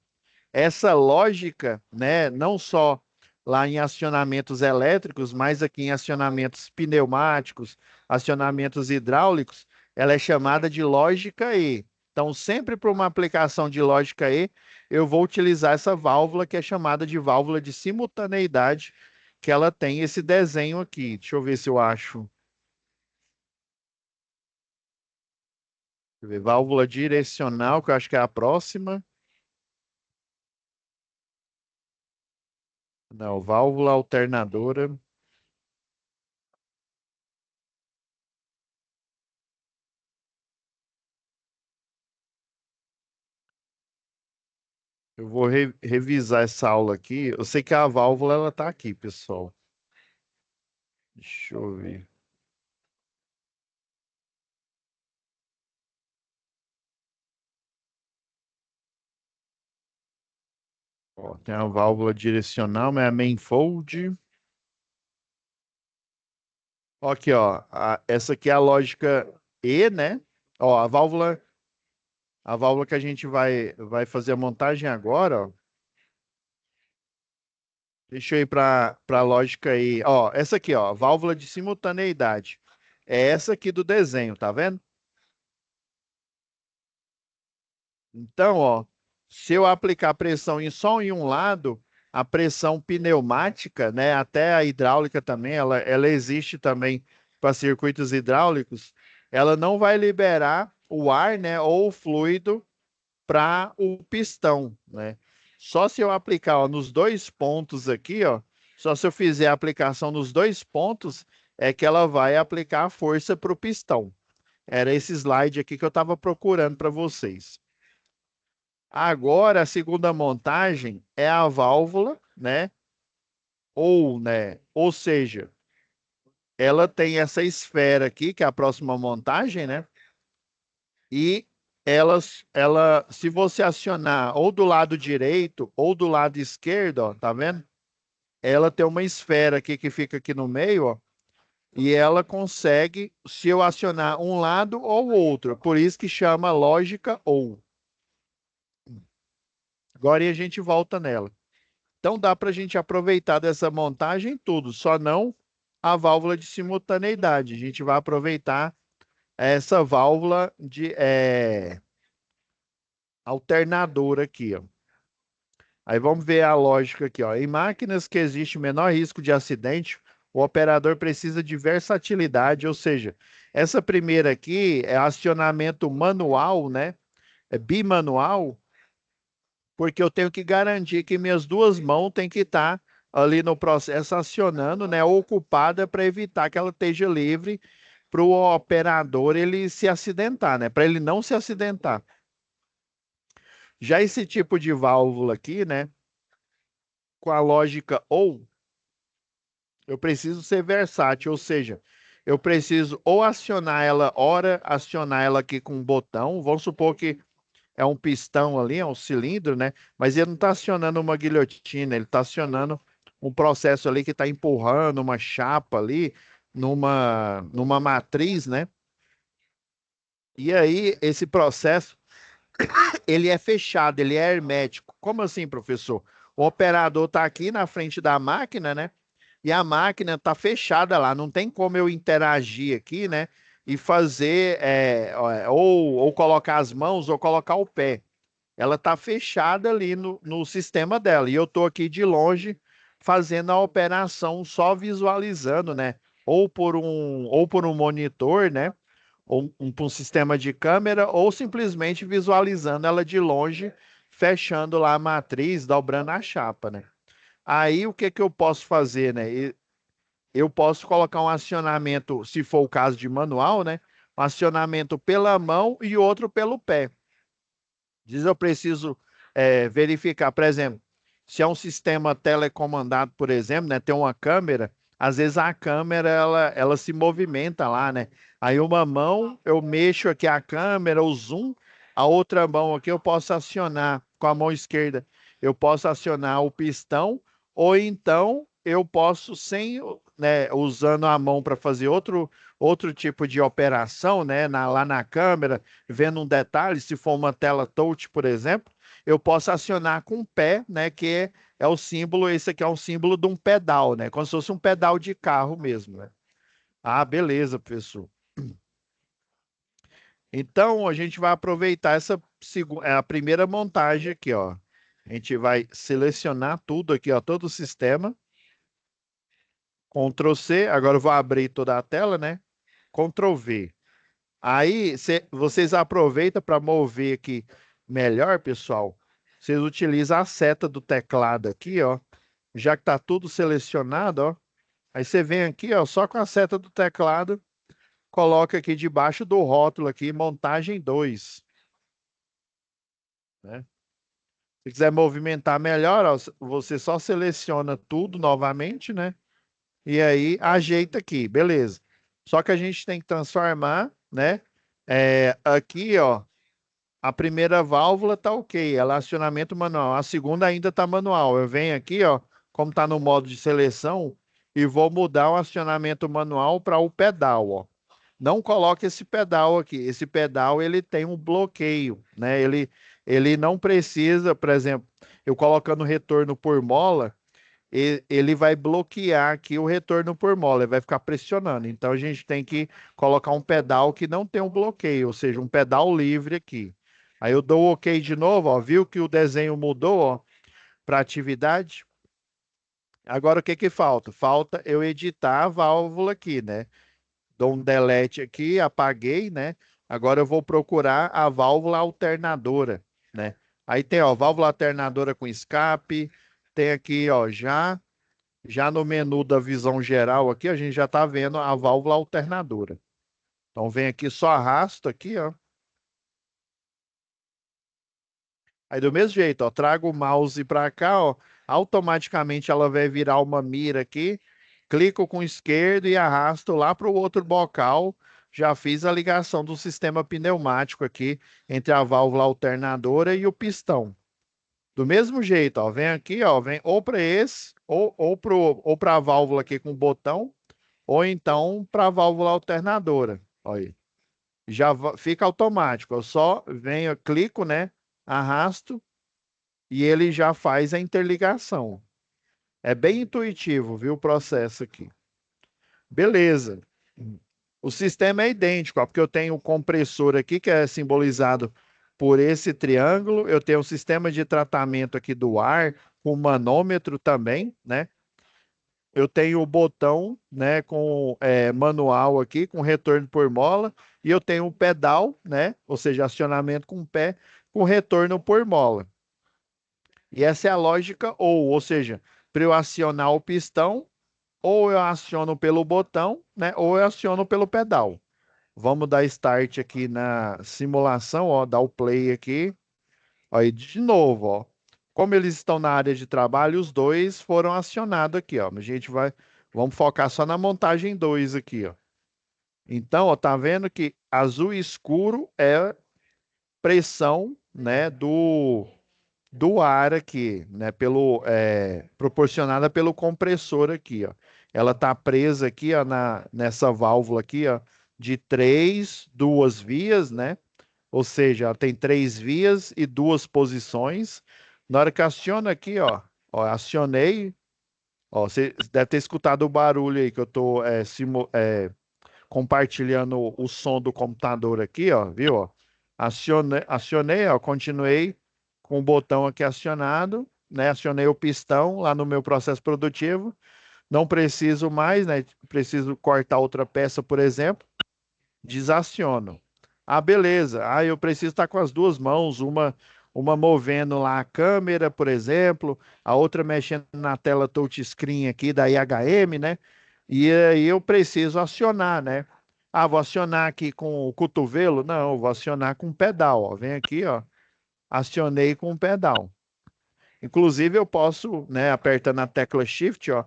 Essa lógica, né, não só lá em acionamentos elétricos, mas aqui em acionamentos pneumáticos, acionamentos hidráulicos, ela é chamada de lógica E. Então, sempre para uma aplicação de lógica E, eu vou utilizar essa válvula que é chamada de válvula de simultaneidade, que ela tem esse desenho aqui. Deixa eu ver se eu acho. Deixa eu ver, válvula direcional, que eu acho que é a próxima. Não, válvula alternadora. Eu vou revisar essa aula aqui. Eu sei que a válvula ela tá aqui, pessoal. Deixa eu ver. Ó, tem a válvula direcional, mas é a manifold. Ó, aqui, ó. Essa aqui é a lógica E, né? Ó, a válvula que a gente vai fazer a montagem agora, ó. Deixa eu ir para a lógica E. Ó, essa aqui, ó, válvula de simultaneidade. É essa aqui do desenho, tá vendo? Então, ó, se eu aplicar pressão só em um lado, a pressão pneumática, né, até a hidráulica também, ela existe também para circuitos hidráulicos, ela não vai liberar o ar, né, ou o fluido para o pistão, né? Só se eu aplicar, ó, nos dois pontos aqui, ó, só se eu fizer a aplicação nos dois pontos, é que ela vai aplicar a força para o pistão. Era esse slide aqui que eu estava procurando para vocês. Agora, a segunda montagem é a válvula, né? Ou seja, ela tem essa esfera aqui, que é a próxima montagem, né? E se você acionar ou do lado direito ou do lado esquerdo, ó, tá vendo? Ela tem uma esfera aqui que fica aqui no meio, ó, e ela consegue, se eu acionar um lado ou outro, por isso que chama lógica ou. Agora a gente volta nela. Então dá para a gente aproveitar dessa montagem tudo, só não a válvula de simultaneidade. A gente vai aproveitar essa válvula de alternadora aqui, ó. Aí vamos ver a lógica aqui, ó. Em máquinas que existe menor risco de acidente, o operador precisa de versatilidade, ou seja, essa primeira aqui é acionamento manual, né? É bimanual, porque eu tenho que garantir que minhas duas mãos têm que estar ali no processo acionando, né, ocupada para evitar que ela esteja livre para o operador ele se acidentar, né, para ele não se acidentar. Já esse tipo de válvula aqui, né, com a lógica ou, eu preciso ser versátil, ou seja, eu preciso ou acionar ela, ora acionar ela aqui com um botão, vamos supor que é um pistão ali, é um cilindro, né? Mas ele não está acionando uma guilhotina, ele está acionando um processo ali que está empurrando uma chapa ali numa matriz, né? E aí, esse processo, ele é fechado, ele é hermético. Como assim, professor? O operador está aqui na frente da máquina, né? E a máquina está fechada lá, não tem como eu interagir aqui, né? E fazer, ou colocar as mãos ou colocar o pé. Ela está fechada ali no sistema dela. E eu estou aqui de longe fazendo a operação só visualizando, né? Ou por um monitor, né? Ou por um sistema de câmera, ou simplesmente visualizando ela de longe, fechando lá a matriz, dobrando a chapa, né? Aí o que que eu posso fazer, né? Eu posso colocar um acionamento, se for o caso de manual, né? Um acionamento pela mão e outro pelo pé. Diz eu preciso verificar, por exemplo, se é um sistema telecomandado, por exemplo, né, tem uma câmera, às vezes a câmera ela se movimenta lá, né? Aí uma mão eu mexo aqui a câmera, o zoom, a outra mão aqui eu posso acionar com a mão esquerda, eu posso acionar o pistão, ou então eu posso sem, né, usando a mão para fazer outro tipo de operação, né, lá na câmera, vendo um detalhe, se for uma tela touch, por exemplo, eu posso acionar com o pé, né, que é o símbolo, esse aqui é um símbolo de um pedal, né, como se fosse um pedal de carro mesmo, né? Ah, beleza, professor. Então, a gente vai aproveitar a primeira montagem aqui, ó. A gente vai selecionar tudo aqui, ó, todo o sistema. Ctrl C, agora eu vou abrir toda a tela, né? Ctrl V. Aí, vocês aproveitam para mover aqui melhor, pessoal. Vocês utilizam a seta do teclado aqui, ó. Já que está tudo selecionado, ó. Aí você vem aqui, ó, só com a seta do teclado, coloca aqui debaixo do rótulo aqui, montagem 2, né? Se quiser movimentar melhor, ó, você só seleciona tudo novamente, né? E aí ajeita aqui, beleza. Só que a gente tem que transformar, né? Aqui, ó, a primeira válvula tá ok, ela é acionamento manual. A segunda ainda tá manual. Eu venho aqui, ó, como tá no modo de seleção, e vou mudar o acionamento manual para o pedal, ó. Não coloque esse pedal aqui. Esse pedal ele tem um bloqueio, né? Ele não precisa, por exemplo, eu colocando retorno por mola, ele vai bloquear aqui o retorno por mola, ele vai ficar pressionando. Então a gente tem que colocar um pedal que não tem um bloqueio, ou seja, um pedal livre aqui. Aí eu dou o OK de novo, ó, viu que o desenho mudou, ó, para atividade. Agora o que que falta? Falta eu editar a válvula aqui, né? Dou um delete aqui, apaguei, né? Agora eu vou procurar a válvula alternadora, né? Aí tem, ó, válvula alternadora com escape, tem aqui, ó, já no menu da visão geral aqui, a gente já está vendo a válvula alternadora. Então vem aqui, só arrasto aqui, ó. Aí do mesmo jeito, ó, trago o mouse para cá, ó, automaticamente ela vai virar uma mira aqui. Clico com o esquerdo e arrasto lá para o outro bocal. Já fiz a ligação do sistema pneumático aqui entre a válvula alternadora e o pistão. Do mesmo jeito, ó, vem aqui, ó, vem ou para esse, ou para a válvula aqui com o botão, ou então para a válvula alternadora. Olha aí. Já fica automático. Eu só venho, clico, né? Arrasto e ele já faz a interligação. É bem intuitivo, viu, o processo aqui. Beleza. O sistema é idêntico, ó, porque eu tenho o compressor aqui, que é simbolizado por esse triângulo. Eu tenho o sistema de tratamento aqui do ar, com manômetro também, né? Eu tenho o botão, né, com manual aqui, com retorno por mola, e eu tenho o pedal, né, ou seja, acionamento com o pé, com retorno por mola. E essa é a lógica ou seja, para eu acionar o pistão, ou eu aciono pelo botão, né, ou eu aciono pelo pedal. Vamos dar start aqui na simulação, ó, dar o play aqui. Aí, de novo, ó. Como eles estão na área de trabalho, os dois foram acionados aqui, ó. Vamos focar só na montagem 2 aqui, ó. Então, ó, tá vendo que azul escuro é pressão, né, do ar aqui, né, proporcionada pelo compressor aqui, ó. Ela tá presa aqui, ó, nessa válvula aqui, ó, de duas vias, né? Ou seja, ela tem 3 vias e 2 posições. Na hora que aciona aqui, ó, acionei, ó, você deve ter escutado o barulho aí que eu estou compartilhando o som do computador aqui, ó, viu? Ó? Acionei, ó, continuei com o botão aqui acionado, né? Acionei o pistão lá no meu processo produtivo. Não preciso mais, né? Preciso cortar outra peça, por exemplo. Desaciono. Ah, beleza. Ah, eu preciso estar com as duas mãos, uma movendo lá a câmera, por exemplo, a outra mexendo na tela touchscreen aqui da IHM, né? E aí eu preciso acionar, né? Ah, vou acionar aqui com o cotovelo? Não, eu vou acionar com o pedal, ó. Vem aqui, ó. Acionei com o pedal. Inclusive, eu posso, né, apertando a tecla Shift, ó,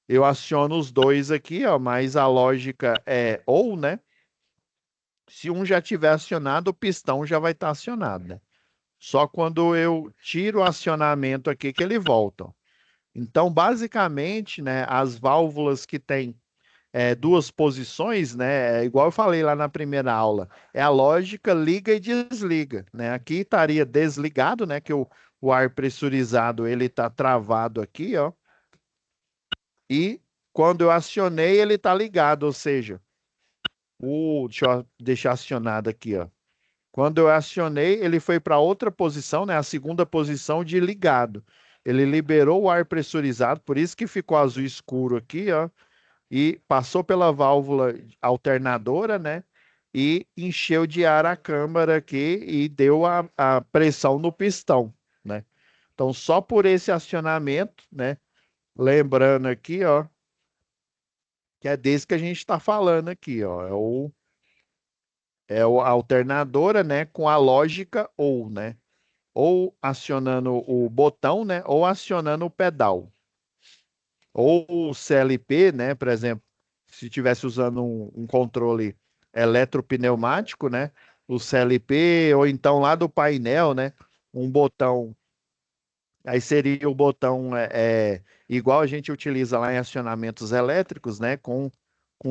eu aciono os dois aqui, ó, mas a lógica é ou, né? Se um já tiver acionado, o pistão já vai estar acionado, né? Só quando eu tiro o acionamento aqui que ele volta. Então, basicamente, né, as válvulas que têm duas posições, né, igual eu falei lá na primeira aula, é a lógica liga e desliga, né? Aqui estaria desligado, né, que o ar pressurizado ele está travado aqui, ó, e quando eu acionei ele está ligado, ou seja, deixa eu deixar acionado aqui, ó. Quando eu acionei, ele foi para outra posição, né? A segunda posição de ligado. Ele liberou o ar pressurizado, por isso que ficou azul escuro aqui, ó, e passou pela válvula alternadora, né? E encheu de ar a câmara aqui e deu a pressão no pistão, né? Então, só por esse acionamento, né? Lembrando aqui, ó, que é desse que a gente está falando aqui, ó, a alternadora, né? Com a lógica ou, né? Ou acionando o botão, né? Ou acionando o pedal. Ou o CLP, né? Por exemplo, se estivesse usando um controle eletropneumático, né? O CLP, ou então lá do painel, né? Um botão. Aí seria o botão igual a gente utiliza lá em acionamentos elétricos, né? Com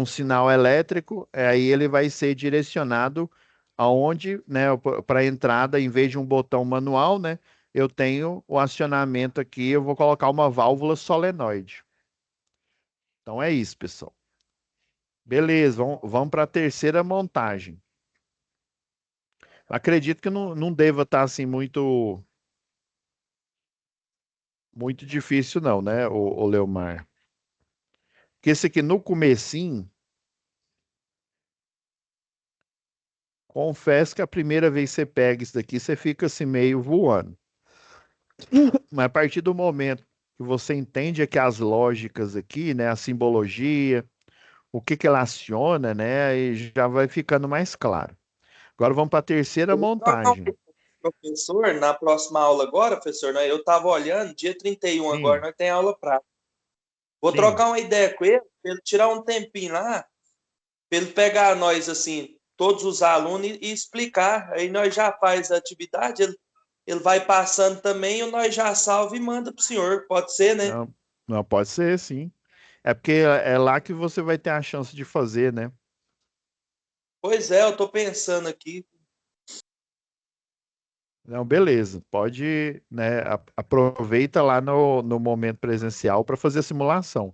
sinal elétrico, aí ele vai ser direcionado aonde, né? Para a entrada, em vez de um botão manual, né? Eu tenho o acionamento aqui, eu vou colocar uma válvula solenoide. Então é isso, pessoal. Beleza, vamos para a terceira montagem. Acredito que não deva estar assim muito difícil não, né, o Leomar? Porque esse aqui no comecinho, confesso que a primeira vez que você pega isso daqui, você fica assim meio voando. Mas a partir do momento que você entende aqui as lógicas aqui, né, a simbologia, o que ela aciona, né, aí já vai ficando mais claro. Agora vamos para a terceira
Eu vou trocar
montagem.
o professor na próxima aula agora, professor, né? Eu estava olhando, dia 31 agora,
Sim,
nós temos aula prática. Vou
sim.
trocar uma ideia com ele, pra ele tirar um tempinho lá, para ele pegar nós, assim, todos os alunos e explicar. Aí nós já faz a atividade, ele vai passando também, e nós já salva e manda para o senhor. Pode ser, né?
Não, não pode ser, sim. É porque é lá que você vai ter a chance de fazer, né?
Pois é, eu estou pensando aqui.
Não, beleza. Pode, né? Aproveita lá no momento presencial para fazer a simulação.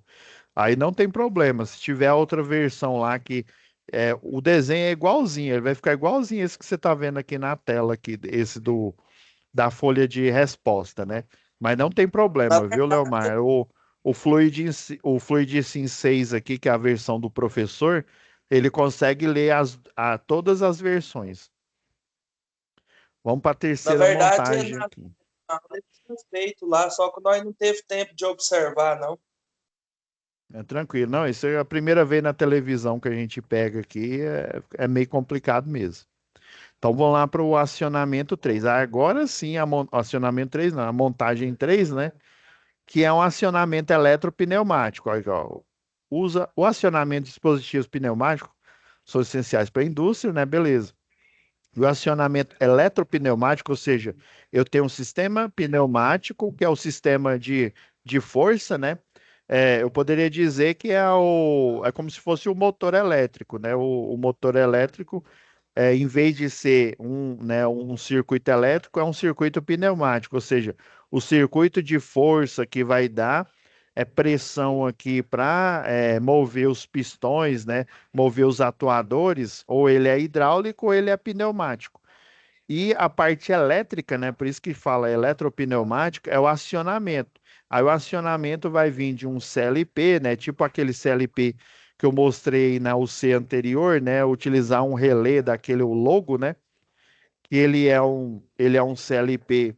Aí não tem problema. Se tiver outra versão lá que o desenho é igualzinho, ele vai ficar igualzinho esse que você está vendo aqui na tela, aqui, esse da folha de resposta, né? Mas não tem
Na
problema, viu,
verdade,
Leomar? O Fluid Sim 6 aqui, que é a versão do professor, ele consegue ler todas as versões. Vamos para a
na
terceira
verdade,
montagem aqui.
ele tinha feito lá, só que nós não teve tempo de observar, não.
É tranquilo. Não, isso é a primeira vez na televisão que a gente pega aqui, é meio complicado mesmo. Então vamos lá para o acionamento 3. Agora sim, acionamento 3, não, a montagem 3, né? Que é um acionamento eletropneumático. Olha, ó, usa o acionamento de dispositivos pneumáticos, são essenciais para a indústria, né? Beleza. E o acionamento eletropneumático, ou seja, eu tenho um sistema pneumático, que é o sistema de força, né? Eu poderia dizer que é como se fosse o motor elétrico, né? O motor elétrico em vez de ser né, um circuito elétrico, é um circuito pneumático, ou seja, o circuito de força que vai dar pressão aqui para mover os pistões, né, mover os atuadores, ou ele é hidráulico ou ele é pneumático. E a parte elétrica, né, por isso que fala eletropneumático, é o acionamento. Aí o acionamento vai vir de um CLP, né, tipo aquele CLP que eu mostrei na UC anterior, né, utilizar um relé daquele o logo, né, que ele é um CLP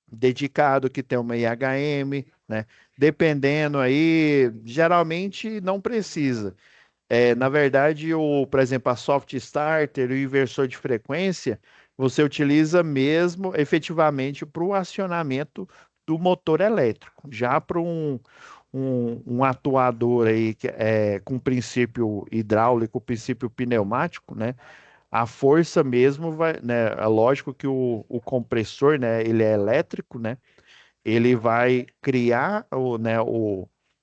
dedicado que tem uma IHM, né, dependendo aí, geralmente não precisa. Na verdade, por exemplo, a soft starter e o inversor de frequência, você utiliza mesmo efetivamente para o acionamento do motor elétrico. Já para um atuador aí com princípio hidráulico, princípio pneumático, né? A força mesmo vai, né? É lógico que o compressor, né? Ele é elétrico, né? Ele vai criar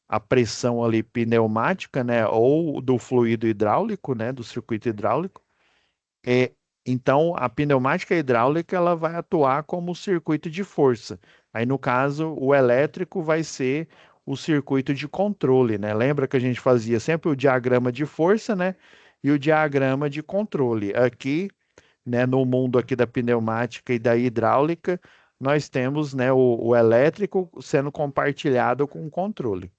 a pressão ali pneumática, né? Ou do fluido hidráulico, né? Do circuito hidráulico. É, então, a pneumática hidráulica ela vai atuar como circuito de força. Aí, no caso, o elétrico vai ser o circuito de controle, né? Lembra que a gente fazia sempre o diagrama de força, né? E o diagrama de controle. Aqui, né, no mundo aqui da pneumática e da hidráulica, nós temos, né, o elétrico sendo compartilhado com o controle.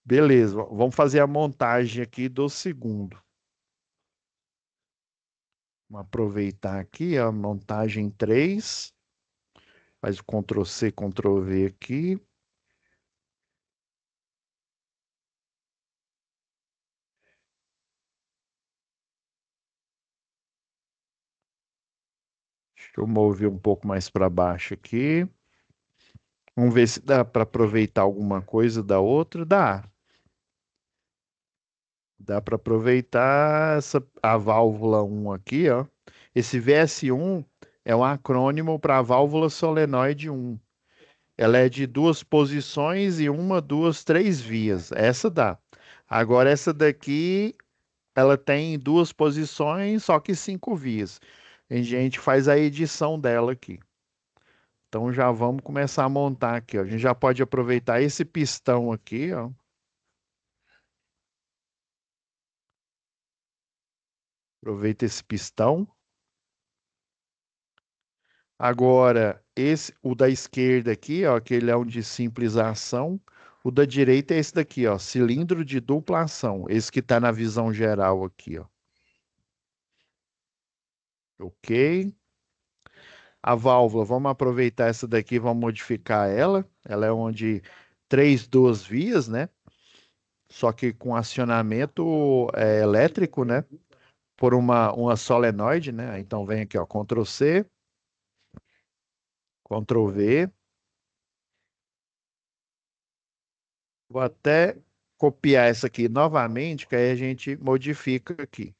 Beleza, vamos fazer a montagem aqui do segundo. Vamos aproveitar aqui a montagem 3. Faz o Ctrl C, Ctrl V aqui. Deixa eu mover um pouco mais para baixo aqui. Vamos ver se dá para aproveitar alguma coisa da outra. Dá. Dá para aproveitar a válvula 1 aqui, ó. Esse VS1 é um acrônimo para a válvula solenoide 1. Ela é de duas posições e uma, duas, três vias. Essa dá. Agora, essa daqui, ela tem duas posições, só que cinco vias. A gente faz a edição dela aqui. Então, já vamos começar a montar aqui, ó. A gente já pode aproveitar esse pistão aqui, ó. Aproveita esse pistão. Agora, o da esquerda aqui, ó, que ele é um de simples ação. O da direita é esse daqui, ó, cilindro de dupla ação. Esse que está na visão geral aqui, ó. Ok. A válvula, vamos aproveitar essa daqui, vamos modificar ela. Ela é onde duas vias, né? Só que com acionamento elétrico, né? Por uma solenoide, né? Então vem aqui, ó, Ctrl C, Ctrl V. Vou até copiar essa aqui novamente, que aí a gente modifica aqui.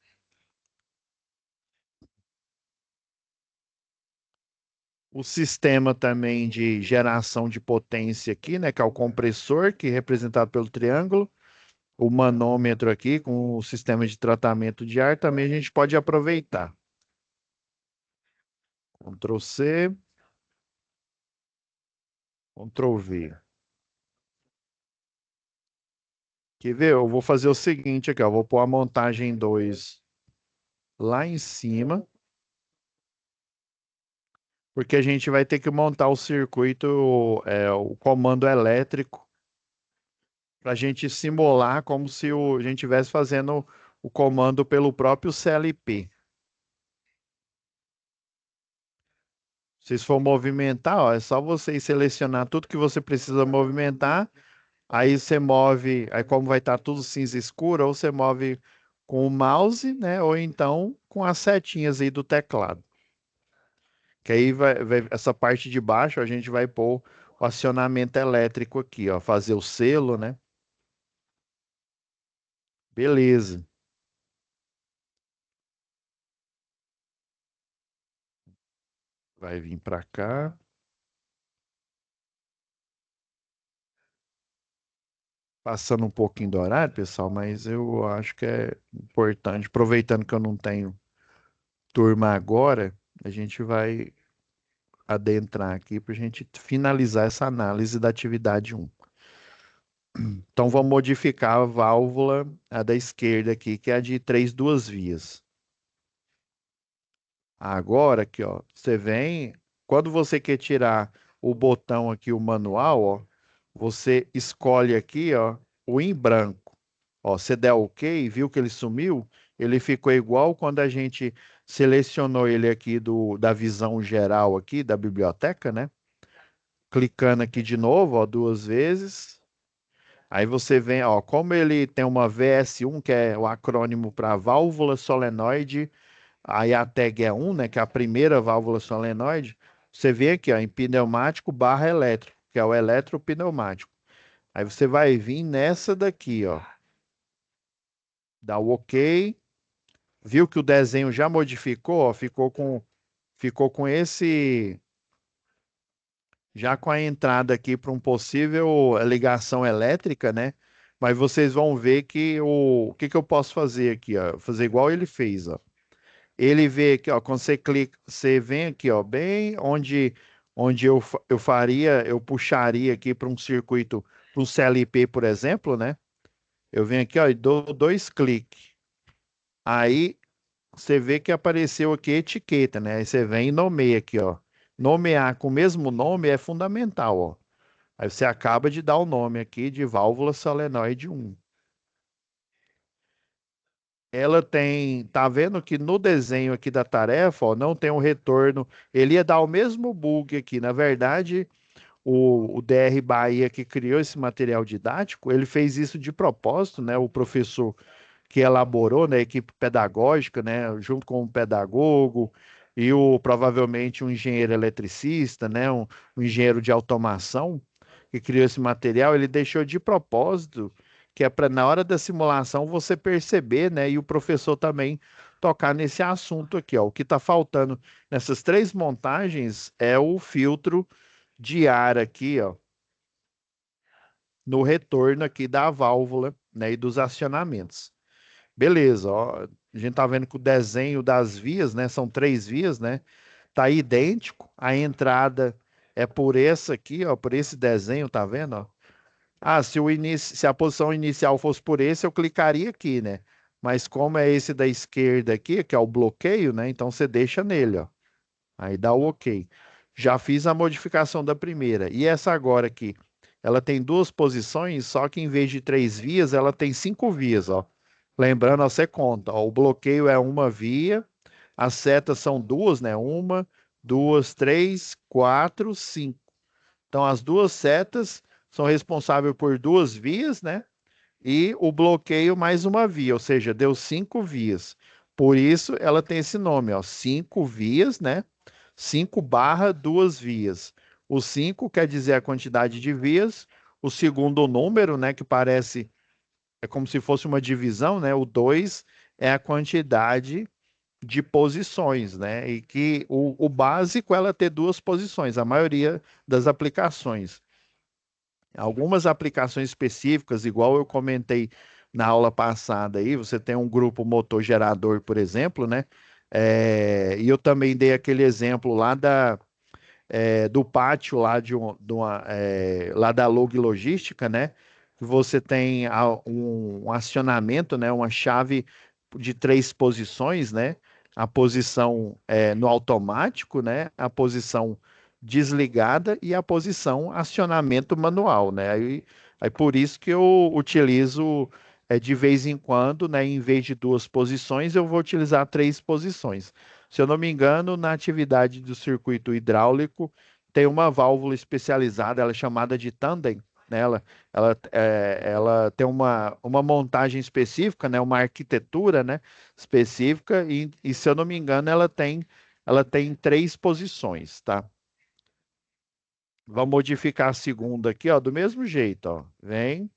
O sistema também de geração de potência aqui, né, que é o compressor, que é representado pelo triângulo. O manômetro aqui, com o sistema de tratamento de ar, também a gente pode aproveitar. Ctrl C, Ctrl V. Quer ver? Eu vou fazer o seguinte aqui, ó, vou pôr a montagem 2 lá em cima, porque a gente vai ter que montar o circuito, o comando elétrico, para a gente simular como se a gente estivesse fazendo o comando pelo próprio CLP. Se for movimentar, ó, é só você selecionar tudo que você precisa movimentar, aí você move, aí como vai estar tudo cinza escuro, ou você move com o mouse, né, ou então com as setinhas aí do teclado. Que aí essa parte de baixo a gente vai pôr o acionamento elétrico aqui, ó, fazer o selo, né? Beleza. Vai vir para cá. Passando um pouquinho do horário, pessoal, mas eu acho que é importante, aproveitando que eu não tenho turma agora, a gente vai adentrar aqui para a gente finalizar essa análise da atividade 1. Então, vamos modificar a válvula, a da esquerda aqui, que é a de duas vias. Agora aqui, ó, você vem, quando você quer tirar o botão aqui, o manual, ó, você escolhe aqui, ó, o em branco. Ó, você der OK, viu que ele sumiu? Ele ficou igual quando a gente selecionou ele aqui da visão geral aqui da biblioteca, né? Clicando aqui de novo, ó, duas vezes. Aí você vem, ó, como ele tem uma VS1, que é o acrônimo para válvula solenoide. Aí a tag é 1, né, que é a primeira válvula solenoide. Você vê aqui, ó, em pneumático barra elétrico, que é o eletropneumático. Aí você vai vir nessa daqui, ó. Dá o OK. Viu que o desenho já modificou, ó, ficou com esse, já com a entrada aqui para um possível ligação elétrica, né? Mas vocês vão ver que o que que eu posso fazer aqui, ó? Fazer igual ele fez, ó. Ele vê aqui, ó, quando você clica, você vem aqui, ó, bem onde eu faria, eu puxaria aqui para um circuito, para um CLP, por exemplo, né? Eu venho aqui, ó, e dou dois cliques. Aí você vê que apareceu aqui etiqueta, né? Aí você vem e nomeia aqui, ó. Nomear com o mesmo nome é fundamental, ó. Aí você acaba de dar o nome aqui de válvula solenoide 1. Ela tem, tá vendo que no desenho aqui da tarefa, ó, não tem um retorno. Ele ia dar o mesmo bug aqui. Na verdade, o DR Bahia que criou esse material didático, ele fez isso de propósito, né? O professor que elaborou, né, a equipe pedagógica, né, junto com o pedagogo e provavelmente um engenheiro eletricista, né, um engenheiro de automação que criou esse material, ele deixou de propósito que é para na hora da simulação você perceber, né, e o professor também tocar nesse assunto aqui, ó. O que está faltando nessas três montagens é o filtro de ar aqui, ó, no retorno aqui da válvula, né, e dos acionamentos. Beleza, ó, a gente tá vendo que o desenho das vias, né, são três vias, né, tá idêntico. A entrada é por essa aqui, ó, por esse desenho, tá vendo, ó? Ah, se a posição inicial fosse por esse, eu clicaria aqui, né? Mas como é esse da esquerda aqui, que é o bloqueio, né? Então você deixa nele, ó. Aí dá o OK. Já fiz a modificação da primeira. E essa agora aqui, ela tem duas posições, só que em vez de três vias, ela tem cinco vias, ó. Lembrando, ó, você conta, ó, o bloqueio é uma via, as setas são duas, né? Uma, duas, três, quatro, cinco. Então, as duas setas são responsáveis por duas vias, né? E o bloqueio mais uma via, ou seja, deu cinco vias. Por isso, ela tem esse nome, ó, cinco vias, né? 5 barra duas vias. O 5 quer dizer a quantidade de vias. O segundo número, né, que parece, é como se fosse uma divisão, né? O 2 é a quantidade de posições, né? E que o básico é ela ter duas posições, a maioria das aplicações. Algumas aplicações específicas, igual eu comentei na aula passada aí, você tem um grupo motor gerador, por exemplo, né? E eu também dei aquele exemplo lá do pátio lá lá da Log Logística, né? Que você tem um acionamento, né? Uma chave de três posições, né? A posição no automático, né? A posição desligada e a posição acionamento manual, né? Aí por isso que eu utilizo de vez em quando, né? Em vez de duas posições, eu vou utilizar três posições. Se eu não me engano, na atividade do circuito hidráulico, tem uma válvula especializada, ela é chamada de tandem, né? Ela tem uma montagem específica, né? Uma arquitetura, né? Específica, e se eu não me engano, ela tem três posições, tá? Vamos modificar a segunda aqui, ó, do mesmo jeito, ó. Vem,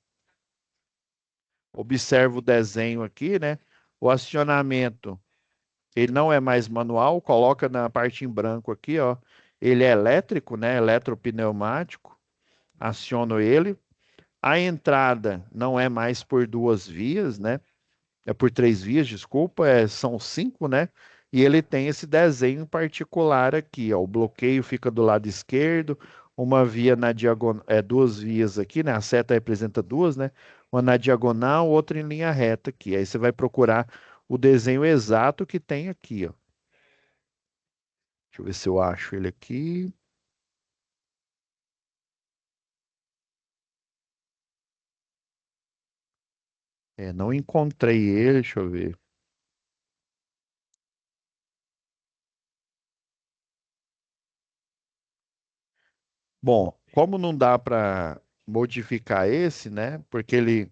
observa o desenho aqui, né? O acionamento. Ele não é mais manual, coloca na parte em branco aqui, ó. Ele é elétrico, né? Eletropneumático. Aciono ele. A entrada não é mais por duas vias, né? É por três vias, desculpa, são cinco, né? E ele tem esse desenho particular aqui, ó. O bloqueio fica do lado esquerdo, uma via na diagonal, duas vias aqui, né? A seta representa duas, né? Uma na diagonal, outra em linha reta aqui. Aí você vai procurar o desenho exato que tem aqui, ó. Deixa eu ver se eu acho ele aqui. Não encontrei ele, deixa eu ver. Bom, como não dá para modificar esse, né? Porque ele,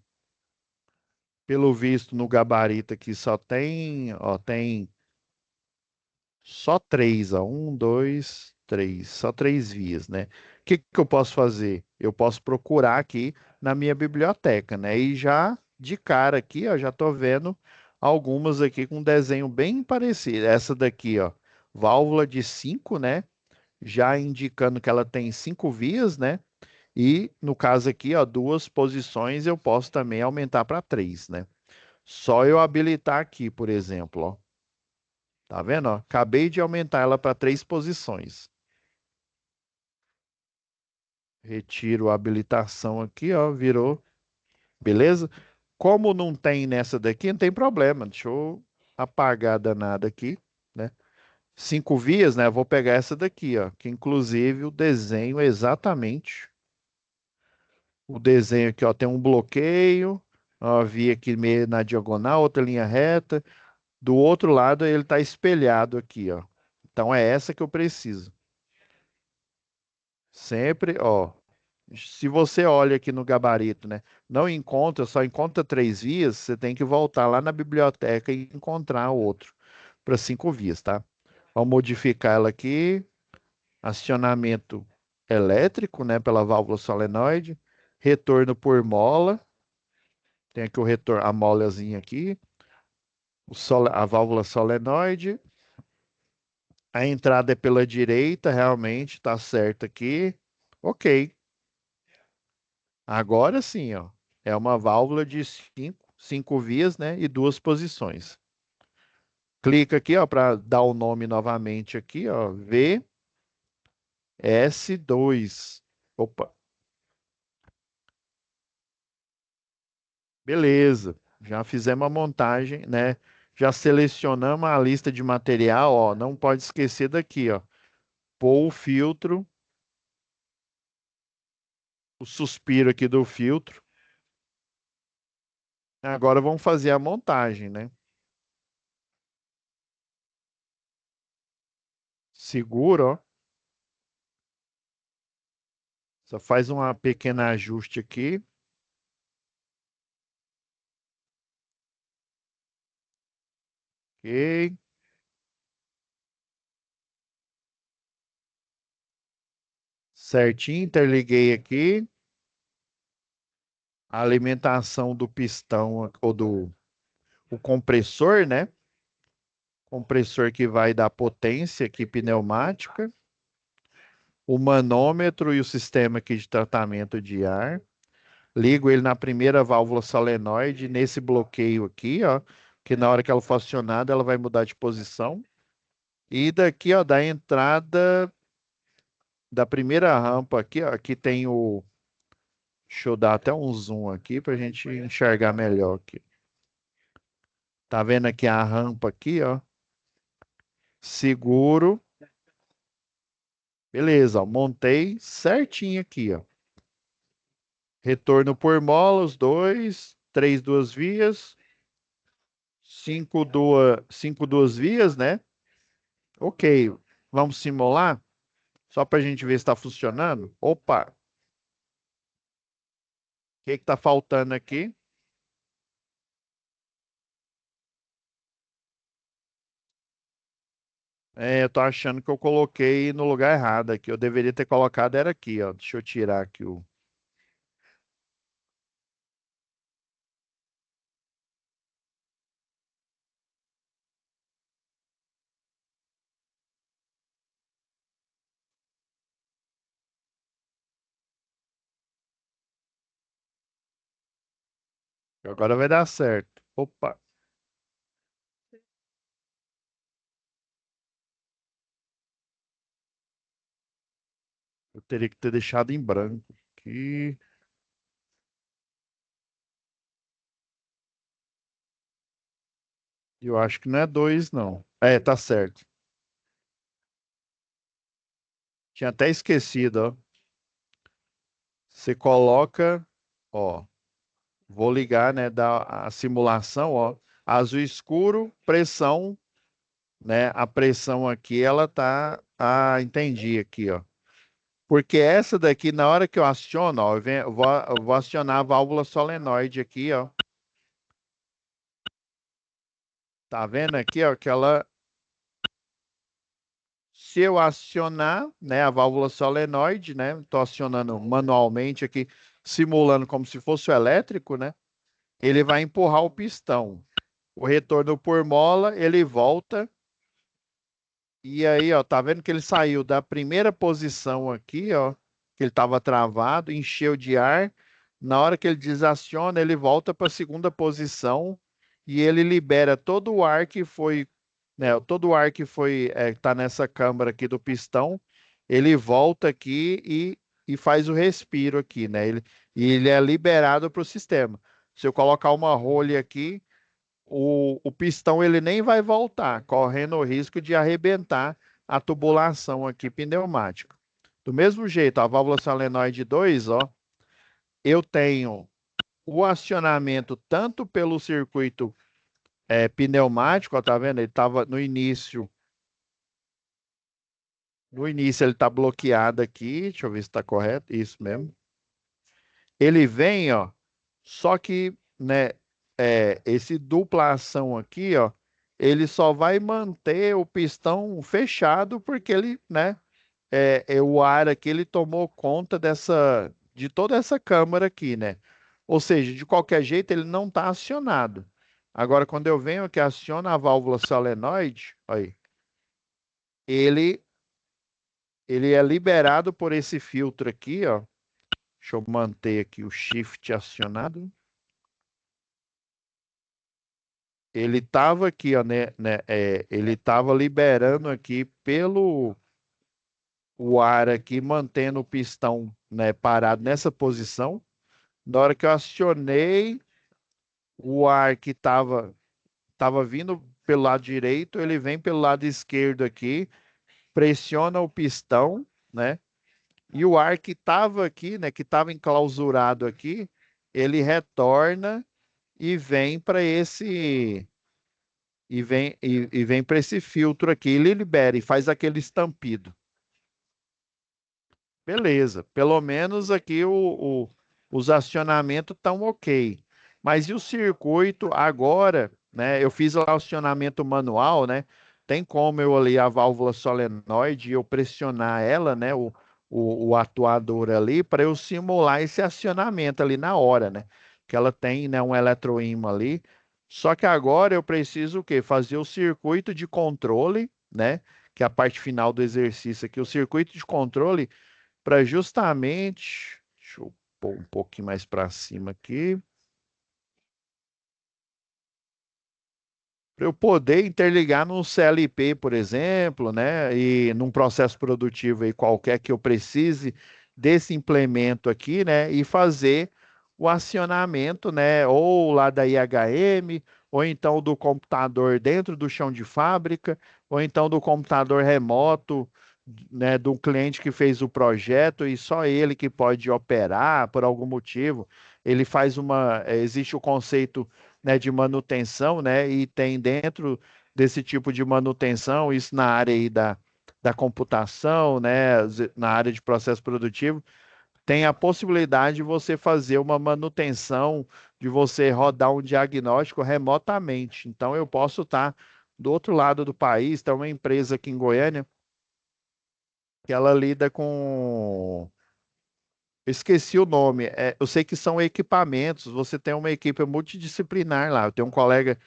pelo visto, no gabarito aqui só tem, ó, tem só três, ó. Um, dois, só 3 vias, né? O que que eu posso fazer? Eu posso procurar aqui na minha biblioteca, né? E já de cara aqui, ó, já tô vendo algumas aqui com desenho bem parecido. Essa daqui, ó, válvula de 5, né? Já indicando que ela tem 5 vias, né? E no caso aqui, ó, 2 posições eu posso também aumentar para 3, né? Só eu habilitar aqui, por exemplo, ó. Tá vendo, ó? Acabei de aumentar ela para 3 posições. Retiro a habilitação aqui, ó, virou. Beleza? Como não tem nessa daqui, não tem problema. Deixa eu apagar a danada aqui, né? 5 vias, né? Eu vou pegar essa daqui, ó, que inclusive o desenho é exatamente. O desenho aqui, ó, tem um bloqueio, ó, via aqui meio na diagonal, outra linha reta. Do outro lado, ele está espelhado aqui, ó. Então é essa que eu preciso. Sempre, ó. Se você olha aqui no gabarito, né, não encontra, só encontra 3 vias, você tem que voltar lá na biblioteca e encontrar outro para 5 vias, tá? Vamos modificar ela aqui. Acionamento elétrico, né, pela válvula solenoide. Retorno por mola. Tem aqui o retorno, a molazinha aqui. A válvula solenoide. A entrada é pela direita, realmente, tá certo aqui. Ok. Agora sim, ó. É uma válvula de 5 vias, né? E 2 posições. Clica aqui, ó, para dar o nome novamente aqui, ó. VS2. Opa. Beleza. Já fizemos a montagem, né? Já selecionamos a lista de material, ó. Não pode esquecer daqui, ó. Pôr o filtro, o suspiro aqui do filtro. Agora vamos fazer a montagem, né? Segura, ó. Só faz um pequeno ajuste aqui. Ok. Certinho, interliguei aqui. A alimentação do pistão ou do o compressor, né? Compressor que vai dar potência aqui pneumática. O manômetro e o sistema aqui de tratamento de ar. Ligo ele na primeira válvula solenoide, nesse bloqueio aqui, ó, que na hora que ela for acionada, ela vai mudar de posição. E daqui, ó, da entrada da primeira rampa aqui, ó, aqui tem o. Deixa eu dar até um zoom aqui para a gente enxergar melhor aqui. Tá vendo aqui a rampa aqui, ó? Seguro. Beleza, ó, montei certinho aqui, ó. Retorno por mola, os dois, 3 2 vias, 5 2 vias, né? Ok, vamos simular? Só para a gente ver se está funcionando. Opa, o que está faltando aqui? Eu tô achando que eu coloquei no lugar errado aqui. Eu deveria ter colocado era aqui, ó. Deixa eu tirar aqui o. Agora vai dar certo. Opa, eu teria que ter deixado em branco aqui. Eu acho que não é 2, não. Tá certo. Tinha até esquecido, ó. Você coloca, ó. Vou ligar, né, da a simulação, ó. Azul escuro, pressão, né? A pressão aqui, ela tá. Ah, entendi aqui, ó. Porque essa daqui, na hora que eu aciono, ó, eu vou acionar a válvula solenoide aqui, ó. Tá vendo aqui, ó, que ela se eu acionar, né, a válvula solenoide, né, estou acionando manualmente aqui, simulando como se fosse o elétrico, né, ele vai empurrar o pistão. O retorno por mola, ele volta. E aí, ó, tá vendo que ele saiu da primeira posição aqui, ó, que ele estava travado, encheu de ar. Na hora que ele desaciona, ele volta para a segunda posição e ele libera todo o ar que foi, né, todo o ar que foi, tá nessa câmara aqui do pistão, ele volta aqui e faz o respiro aqui, né? E ele é liberado para o sistema. Se eu colocar uma rolha aqui, o pistão ele nem vai voltar, correndo o risco de arrebentar a tubulação aqui pneumática. Do mesmo jeito, a válvula solenoide 2, ó, eu tenho o acionamento tanto pelo circuito pneumático, ó, tá vendo? Ele estava no início ele está bloqueado aqui, deixa eu ver se está correto, isso mesmo. Ele vem, ó, só que, né, esse dupla ação aqui, ó, ele só vai manter o pistão fechado porque ele, né, o ar aqui ele tomou conta de toda essa câmara aqui, né? Ou seja, de qualquer jeito ele não está acionado. Agora, quando eu venho aqui aciona a válvula solenoide, aí, ele ele é liberado por esse filtro aqui, ó. Deixa eu manter aqui o shift acionado. Ele estava aqui, ó, né, ele estava liberando aqui pelo o ar aqui, mantendo o pistão, né, parado nessa posição. Na hora que eu acionei, o ar que tava vindo pelo lado direito, ele vem pelo lado esquerdo aqui, pressiona o pistão, né? E o ar que estava aqui, né, que estava enclausurado aqui, ele retorna e vem para esse vem para esse filtro aqui, ele libera e faz aquele estampido. Beleza, pelo menos aqui os acionamentos estão ok. Mas e o circuito agora, né? Eu fiz o acionamento manual, né? Tem como eu ali a válvula solenoide e eu pressionar ela, né? O atuador ali para eu simular esse acionamento ali na hora, né? Que ela tem, né, um eletroímã ali. Só que agora eu preciso o quê? Fazer o circuito de controle, né? Que é a parte final do exercício aqui, o circuito de controle para justamente, deixa eu pôr um pouquinho mais para cima aqui, para eu poder interligar num CLP, por exemplo, né, e num processo produtivo aí qualquer que eu precise desse implemento aqui, né, e fazer o acionamento, né, ou lá da IHM, ou então do computador dentro do chão de fábrica, ou então do computador remoto, né, do cliente que fez o projeto e só ele que pode operar por algum motivo. Ele faz existe o conceito, né, de manutenção, né, e tem dentro desse tipo de manutenção, isso na área aí da computação, né, na área de processo produtivo, tem a possibilidade de você fazer uma manutenção, de você rodar um diagnóstico remotamente. Então, eu posso estar do outro lado do país, tem uma empresa aqui em Goiânia que ela lida com. Eu esqueci o nome. Eu sei que são equipamentos. Você tem uma equipe multidisciplinar lá. Eu tenho um colega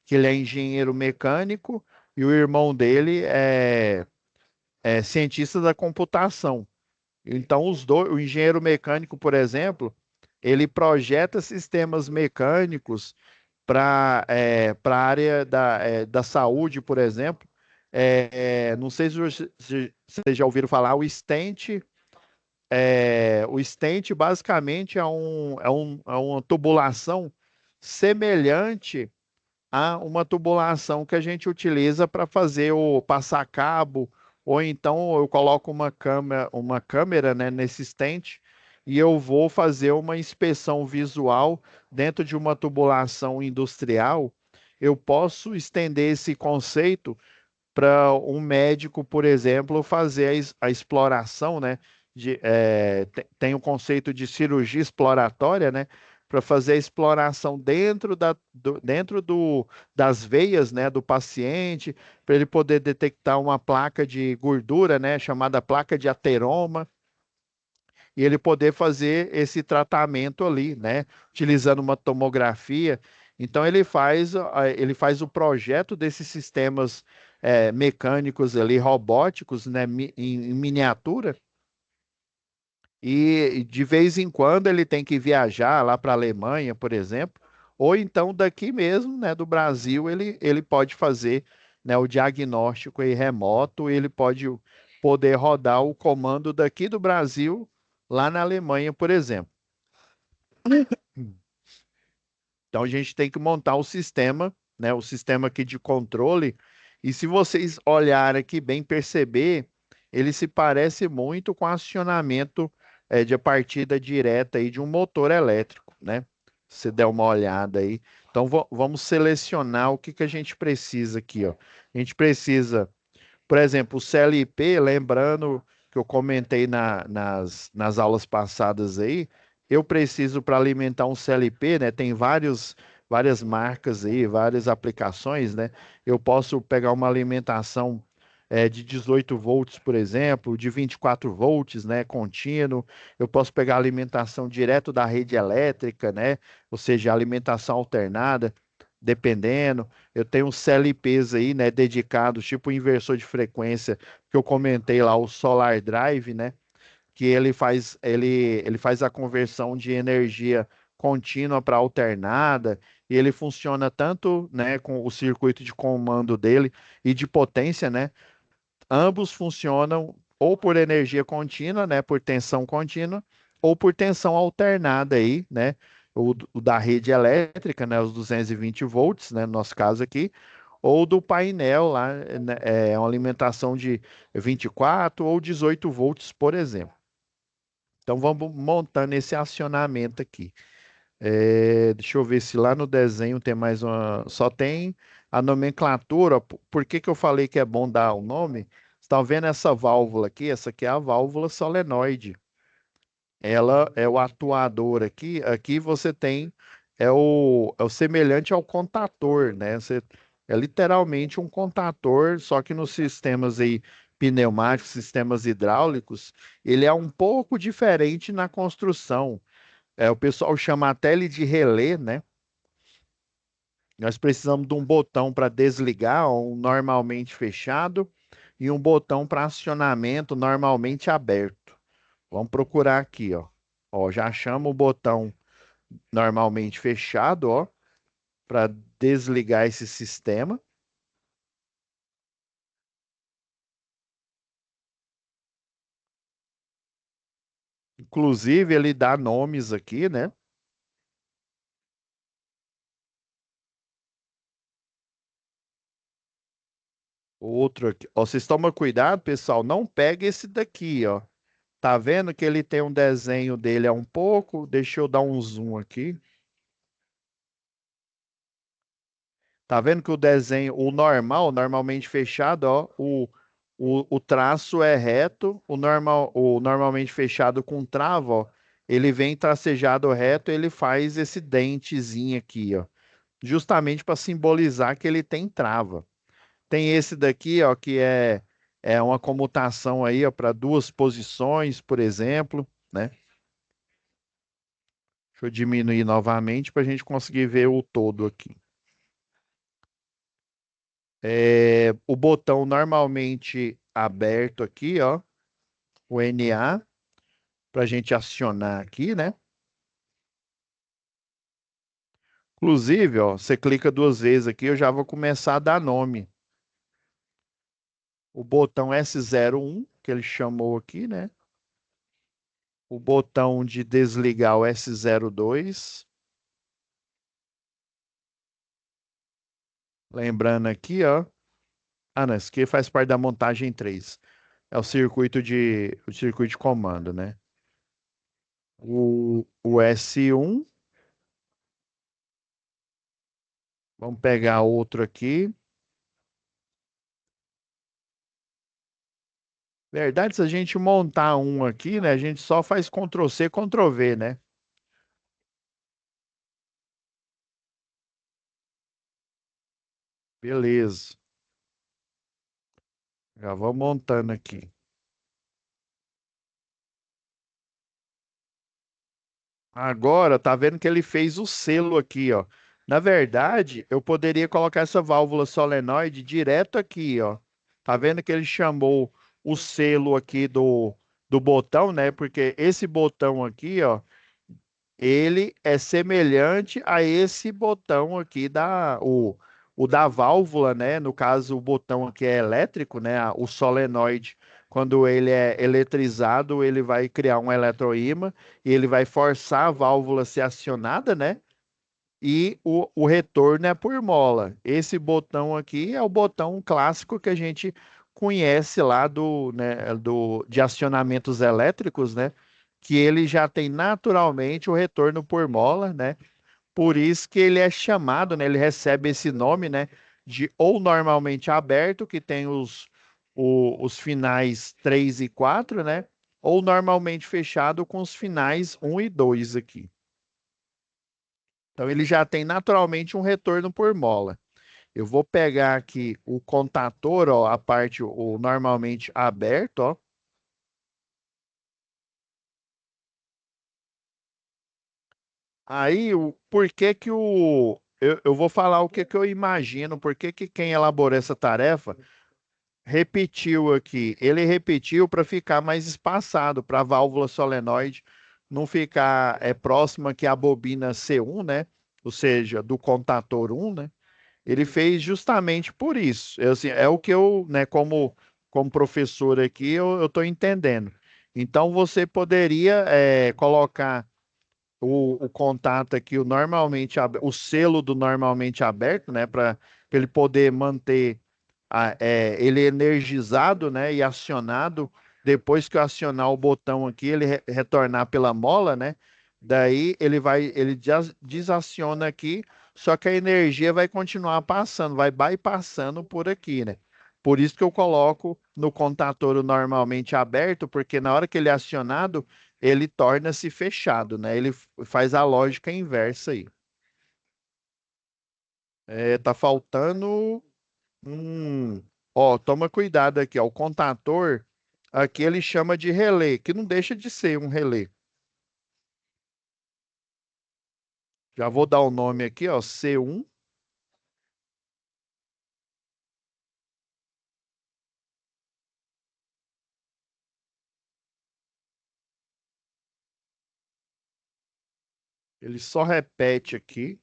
que ele é engenheiro mecânico e o irmão dele é cientista da computação. Então, os dois, o engenheiro mecânico, por exemplo, ele projeta sistemas mecânicos para a área da saúde, por exemplo. Não sei se vocês já ouviram falar, o stent basicamente é uma tubulação semelhante a uma tubulação que a gente utiliza para fazer o passar cabo, ou então eu coloco uma câmera, né, nesse stent e eu vou fazer uma inspeção visual dentro de uma tubulação industrial. Eu posso estender esse conceito para um médico, por exemplo, fazer a exploração, né? Tem o conceito de cirurgia exploratória, né? para fazer a exploração das veias, né, do paciente, para ele poder detectar uma placa de gordura, né, chamada placa de ateroma, e ele poder fazer esse tratamento ali, né, utilizando uma tomografia. Então ele faz o projeto desses sistemas mecânicos ali, robóticos, né, em miniatura. E de vez em quando ele tem que viajar lá para a Alemanha, por exemplo, ou então daqui mesmo, né, do Brasil, ele pode fazer, né, o diagnóstico aí remoto, ele pode poder rodar o comando daqui do Brasil lá na Alemanha, por exemplo. Então a gente tem que montar o sistema, né, o sistema aqui de controle. E se vocês olharem aqui bem, perceber, ele se parece muito com acionamento de partida direta aí de um motor elétrico, né? Se der uma olhada aí. Então vamos selecionar o que que a gente precisa aqui, ó. A gente precisa, por exemplo, o CLP, lembrando que eu comentei nas aulas passadas aí, eu preciso para alimentar um CLP, né? Tem várias marcas aí, várias aplicações, né? Eu posso pegar uma alimentação de 18 volts, por exemplo, de 24 volts, né? Contínuo. Eu posso pegar alimentação direto da rede elétrica, né? Ou seja, alimentação alternada, dependendo. Eu tenho uns CLPs aí, né, dedicados, tipo o inversor de frequência que eu comentei lá, o Solar Drive, né, que ele faz a conversão de energia contínua para alternada, e ele funciona tanto, né, com o circuito de comando dele e de potência, né, ambos funcionam ou por energia contínua, né, por tensão contínua, ou por tensão alternada aí, né, o da rede elétrica, né, os 220 volts, né, no nosso caso aqui, ou do painel lá, né, é uma alimentação de 24 ou 18 volts, por exemplo. Então vamos montando esse acionamento aqui. Deixa eu ver se lá no desenho tem mais uma. Só tem a nomenclatura. Por que que eu falei que é bom dar o nome? Você está vendo essa válvula aqui? Essa aqui é a válvula solenoide. Ela é o atuador aqui. Aqui você tem é o semelhante ao contator, né? É literalmente um contator, só que nos sistemas aí pneumáticos, sistemas hidráulicos, ele é um pouco diferente na construção. O pessoal chama até ele de relé, né? Nós precisamos de um botão para desligar, um normalmente fechado, e um botão para acionamento normalmente aberto. Vamos procurar aqui, ó. Ó, já chama o botão normalmente fechado, ó, para desligar esse sistema. Inclusive, ele dá nomes aqui, né? Outro aqui. Ó, vocês tomam cuidado, pessoal, não pega esse daqui, ó. Tá vendo que ele tem um desenho dele um pouco? Deixa eu dar um zoom aqui. Tá vendo que o desenho, o normal, normalmente fechado, ó, o traço é reto, o normalmente fechado com trava, ó, ele vem tracejado reto, ele faz esse dentezinho aqui, ó, justamente para simbolizar que ele tem trava. Tem esse daqui, ó, é uma comutação aí, ó, para duas posições, por exemplo, né? Deixa eu diminuir novamente para a gente conseguir ver o todo aqui. O botão normalmente aberto aqui, ó, o NA, para a gente acionar aqui, né? Inclusive, ó, você clica duas vezes aqui, eu já vou começar a dar nome. O botão S01, que ele chamou aqui, né? O botão de desligar o S02. Lembrando aqui, ó. Ah, não, isso aqui faz parte da montagem 3. É o circuito de comando, né? O S1. Vamos pegar outro aqui. Verdade, se a gente montar um aqui, né? A gente só faz Ctrl+C, Ctrl+V, né? Beleza. Já vou montando aqui. Agora, tá vendo que ele fez o selo aqui, ó. Na verdade, eu poderia colocar essa válvula solenoide direto aqui, ó. Tá vendo que ele chamou o selo aqui do botão, né? Porque esse botão aqui, ó, ele é semelhante a esse botão aqui o da válvula, né? No caso, o botão aqui é elétrico, né? O solenoide, quando ele é eletrizado, ele vai criar um eletroímã e ele vai forçar a válvula a ser acionada, né? E o retorno é por mola. Esse botão aqui é o botão clássico que a gente conhece lá de acionamentos elétricos, né? Que ele já tem naturalmente o retorno por mola, né? Por isso que ele é chamado, né? Ele recebe esse nome, né? De ou normalmente aberto, que tem os finais 3 e 4, né? Ou normalmente fechado com os finais um e 2 aqui. Então ele já tem naturalmente um retorno por mola. Eu vou pegar aqui o contator, ó, a parte o normalmente aberto, ó. Aí, por que que eu vou falar o que que eu imagino, por que que quem elaborou essa tarefa repetiu aqui. Ele repetiu para ficar mais espaçado, para a válvula solenoide não ficar próxima que a bobina C1, né? Ou seja, do contator 1, né? Ele fez justamente por isso. Assim, é o que eu, né, como professor aqui, eu estou entendendo. Então, você poderia colocar o contato aqui, o selo do normalmente aberto, né, para ele poder manter ele energizado, né, e acionado. Depois que eu acionar o botão aqui, ele retornar pela mola, né? Daí ele desaciona aqui, só que a energia vai continuar passando, vai bypassando por aqui, né? Por isso que eu coloco no contator o normalmente aberto, porque na hora que ele é acionado, ele torna-se fechado, né? Ele faz a lógica inversa aí. Tá faltando. Hum, ó, toma cuidado aqui, ó. O contator, aqui ele chama de relé, que não deixa de ser um relé. Já vou dar o nome aqui, ó, C1. Ele só repete aqui.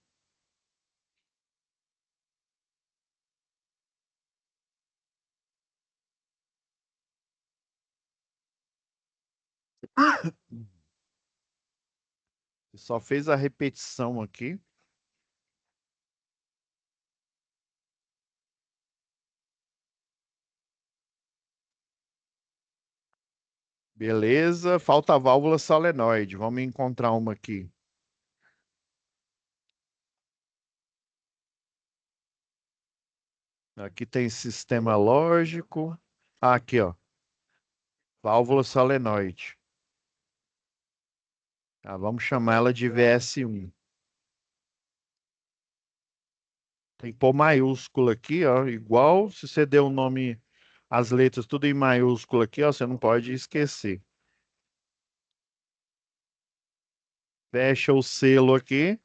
Ele só fez a repetição aqui. Beleza, falta a válvula solenoide. Vamos encontrar uma aqui. Aqui tem sistema lógico. Aqui, ó, válvula solenoide. Tá, vamos chamar ela de VS1. Tem que pôr maiúsculo aqui, ó, igual se você deu o nome, as letras tudo em maiúsculo aqui, ó, você não pode esquecer. Fecha o selo aqui,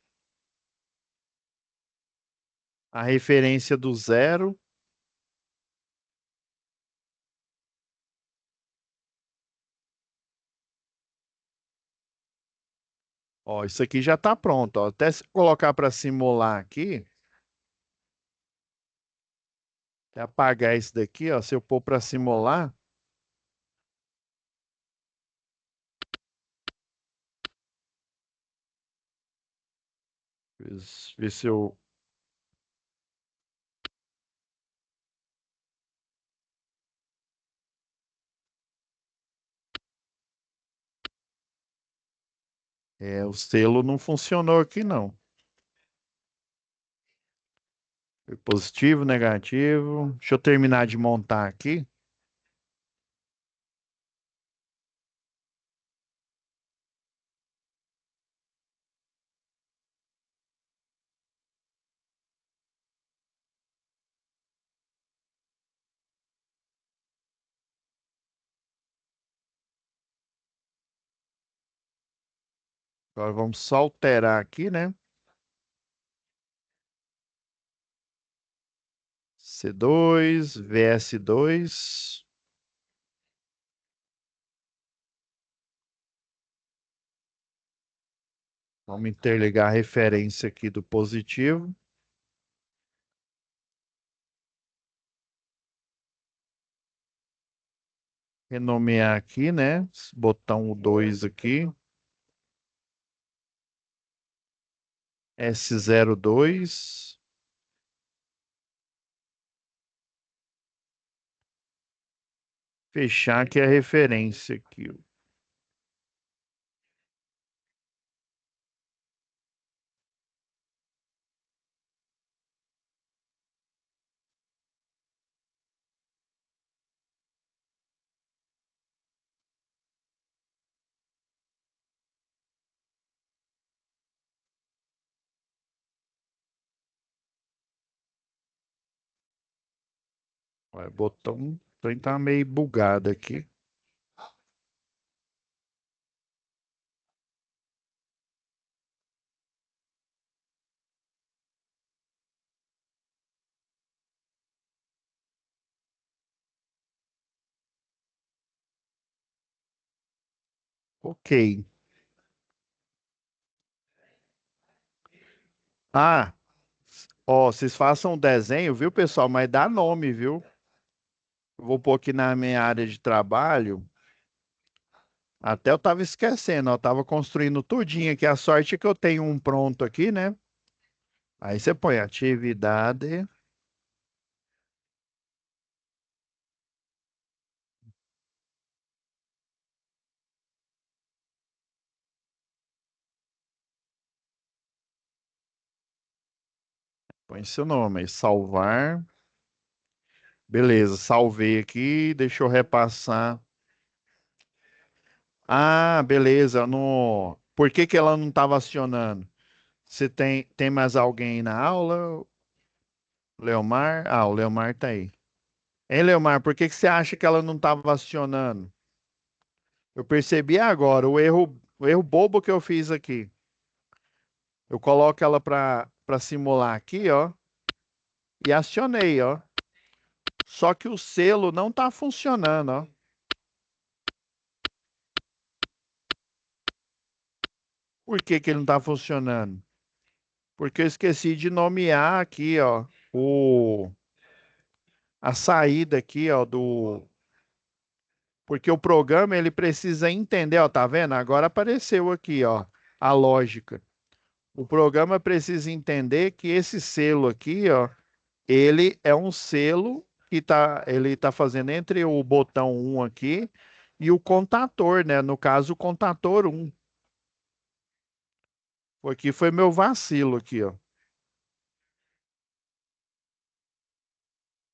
a referência do zero. Ó, isso aqui já está pronto, ó. Até se colocar para simular aqui, até apagar isso daqui, ó, se eu pôr para simular, ver se eu o selo não funcionou aqui não. Foi positivo, negativo. Deixa eu terminar de montar aqui. Agora vamos só alterar aqui, né? C2, VS2. Vamos interligar a referência aqui do positivo. Renomear aqui, né? Botão 2 aqui. S02. Fechar aqui a referência aqui. O botão tá meio bugado aqui. Ok. Ah, ó, vocês façam um desenho, viu, pessoal? Mas dá nome, viu? Eu vou pôr aqui na minha área de trabalho. Até eu tava esquecendo, ó, eu tava construindo tudinho aqui. A sorte é que eu tenho um pronto aqui, né? Aí você põe atividade. Põe seu nome aí, salvar. Beleza, salvei aqui. Deixa eu repassar. Ah, beleza. No... Por que que ela não estava acionando? Você tem mais alguém na aula? Leomar? Ah, o Leomar tá aí. Hein, Leomar, por que que você acha que ela não estava acionando? Eu percebi agora o erro bobo que eu fiz aqui. Eu coloco ela para simular aqui, ó, e acionei, ó. Só que o selo não está funcionando, ó. Por que que ele não está funcionando? Porque eu esqueci de nomear aqui, ó, a saída aqui, ó, porque o programa ele precisa entender, ó, tá vendo? Agora apareceu aqui, ó, a lógica. O programa precisa entender que esse selo aqui, ó, ele é um selo que ele tá fazendo entre o botão um aqui e o contador, né? No caso, o contador um. Aqui foi meu vacilo aqui, ó.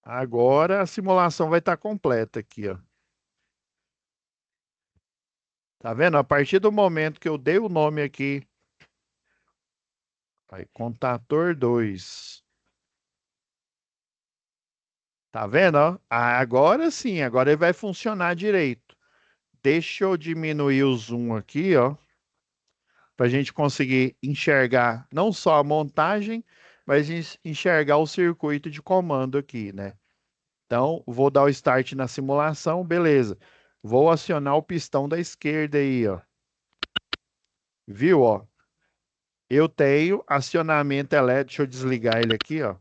Agora a simulação vai estar completa aqui, ó. Tá vendo? A partir do momento que eu dei o nome aqui, aí, contador 2. Tá vendo, ó? Ah, agora sim, agora ele vai funcionar direito. Deixa eu diminuir o zoom aqui, ó, para a gente conseguir enxergar não só a montagem, mas enxergar o circuito de comando aqui, né? Então, vou dar o start na simulação, beleza. Vou acionar o pistão da esquerda aí, ó. Viu, ó? Eu tenho acionamento elétrico. Deixa eu desligar ele aqui, ó.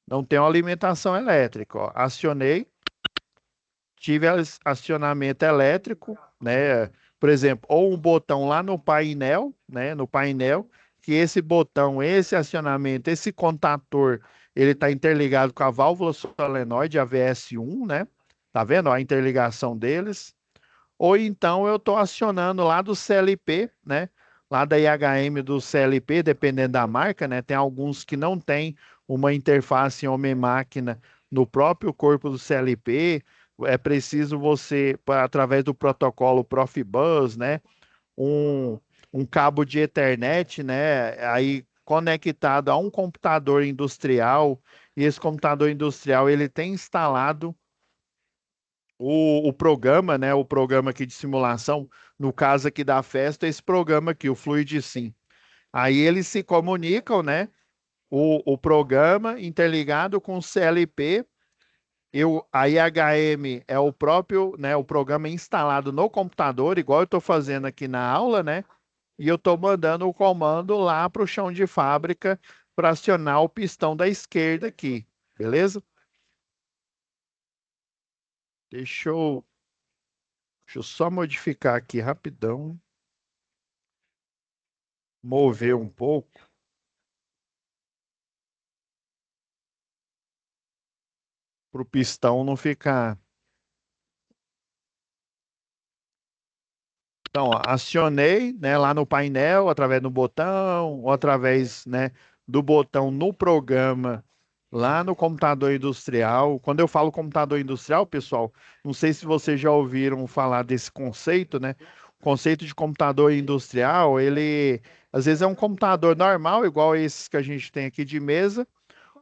Não tem alimentação elétrica, ó. Acionei, tive acionamento elétrico, né? Por exemplo, ou um botão lá no painel, né? No painel, que esse botão, esse acionamento, esse contator, ele está interligado com a válvula solenoide, a VS1, né? Tá vendo ó, a interligação deles? Ou então eu estou acionando lá do CLP, né? Lá da IHM do CLP, dependendo da marca, né? Tem alguns que não tem uma interface homem-máquina no próprio corpo do CLP. É preciso você, através do protocolo Profibus, né? Um, um cabo de Ethernet, né? Aí conectado a um computador industrial. E esse computador industrial ele tem instalado o programa, né? O programa aqui de simulação, no caso aqui da festa, esse programa aqui, o FluidSim. Aí eles se comunicam, né? O programa interligado com o CLP. A IHM é o próprio, né, o programa instalado no computador, igual eu estou fazendo aqui na aula, né? E eu estou mandando o comando lá para o chão de fábrica para acionar o pistão da esquerda aqui, beleza? Deixa eu, deixa eu só modificar aqui rapidão, mover um pouco para o pistão não ficar. Então, ó, acionei, né, lá no painel, através do botão, ou através, né, do botão no programa, lá no computador industrial. Quando eu falo computador industrial, pessoal, não sei se vocês já ouviram falar desse conceito, né? O conceito de computador industrial, ele às vezes é um computador normal, igual esses que a gente tem aqui de mesa,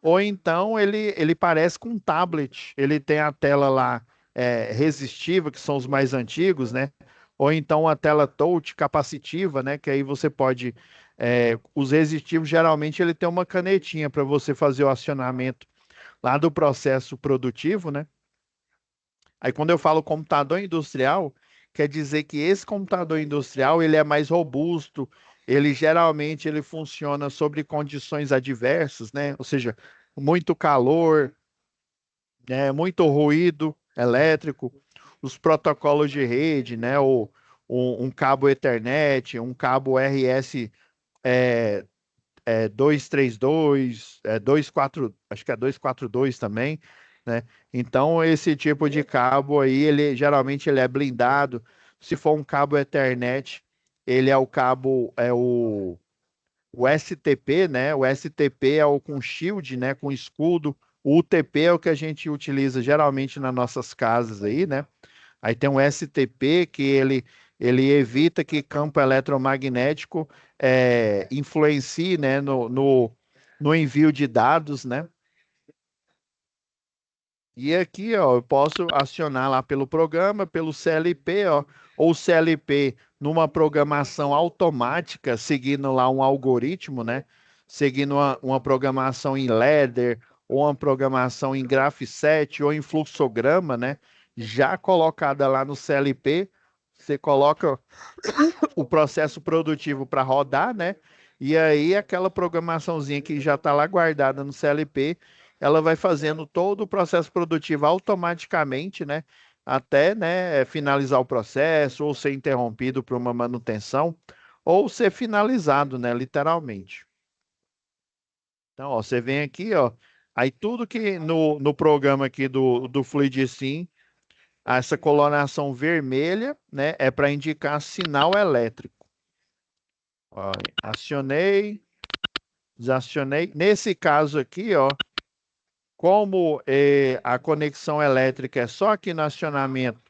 ou então ele parece com um tablet. Ele tem a tela lá resistiva, que são os mais antigos, né? Ou então a tela touch capacitiva, né? Que aí você pode. Os resistivos geralmente ele tem uma canetinha para você fazer o acionamento lá do processo produtivo, né? Aí quando eu falo computador industrial, quer dizer que esse computador industrial ele é mais robusto, ele geralmente ele funciona sobre condições adversas, né? Ou seja, muito calor, muito ruído elétrico, os protocolos de rede, né? Um cabo Ethernet, um cabo RS é, 232, 24, acho que é 242 também, né? Então, esse tipo de cabo aí, ele geralmente ele é blindado. Se for um cabo Ethernet, ele é o cabo, o STP, né? O STP é o com shield, né? Com escudo. O UTP é o que a gente utiliza geralmente nas nossas casas aí, né? Aí tem um STP que ele evita que campo eletromagnético influencie, né, no envio de dados, né? E aqui, ó, eu posso acionar lá pelo programa, pelo CLP, ó, ou CLP numa programação automática, seguindo lá um algoritmo, né? Seguindo uma programação em ladder, ou uma programação em Graph7, ou em fluxograma, né? Já colocada lá no CLP, você coloca o processo produtivo para rodar, né? E aí aquela programaçãozinha que já está lá guardada no CLP, ela vai fazendo todo o processo produtivo automaticamente, né? Até, né, finalizar o processo, ou ser interrompido por uma manutenção, ou ser finalizado, né, literalmente. Então, ó, você vem aqui, ó, aí tudo que no programa aqui do FluidSim, essa coloração vermelha, né, é para indicar sinal elétrico. Ó, acionei, desacionei. Nesse caso aqui, ó, como a conexão elétrica é só aqui no acionamento,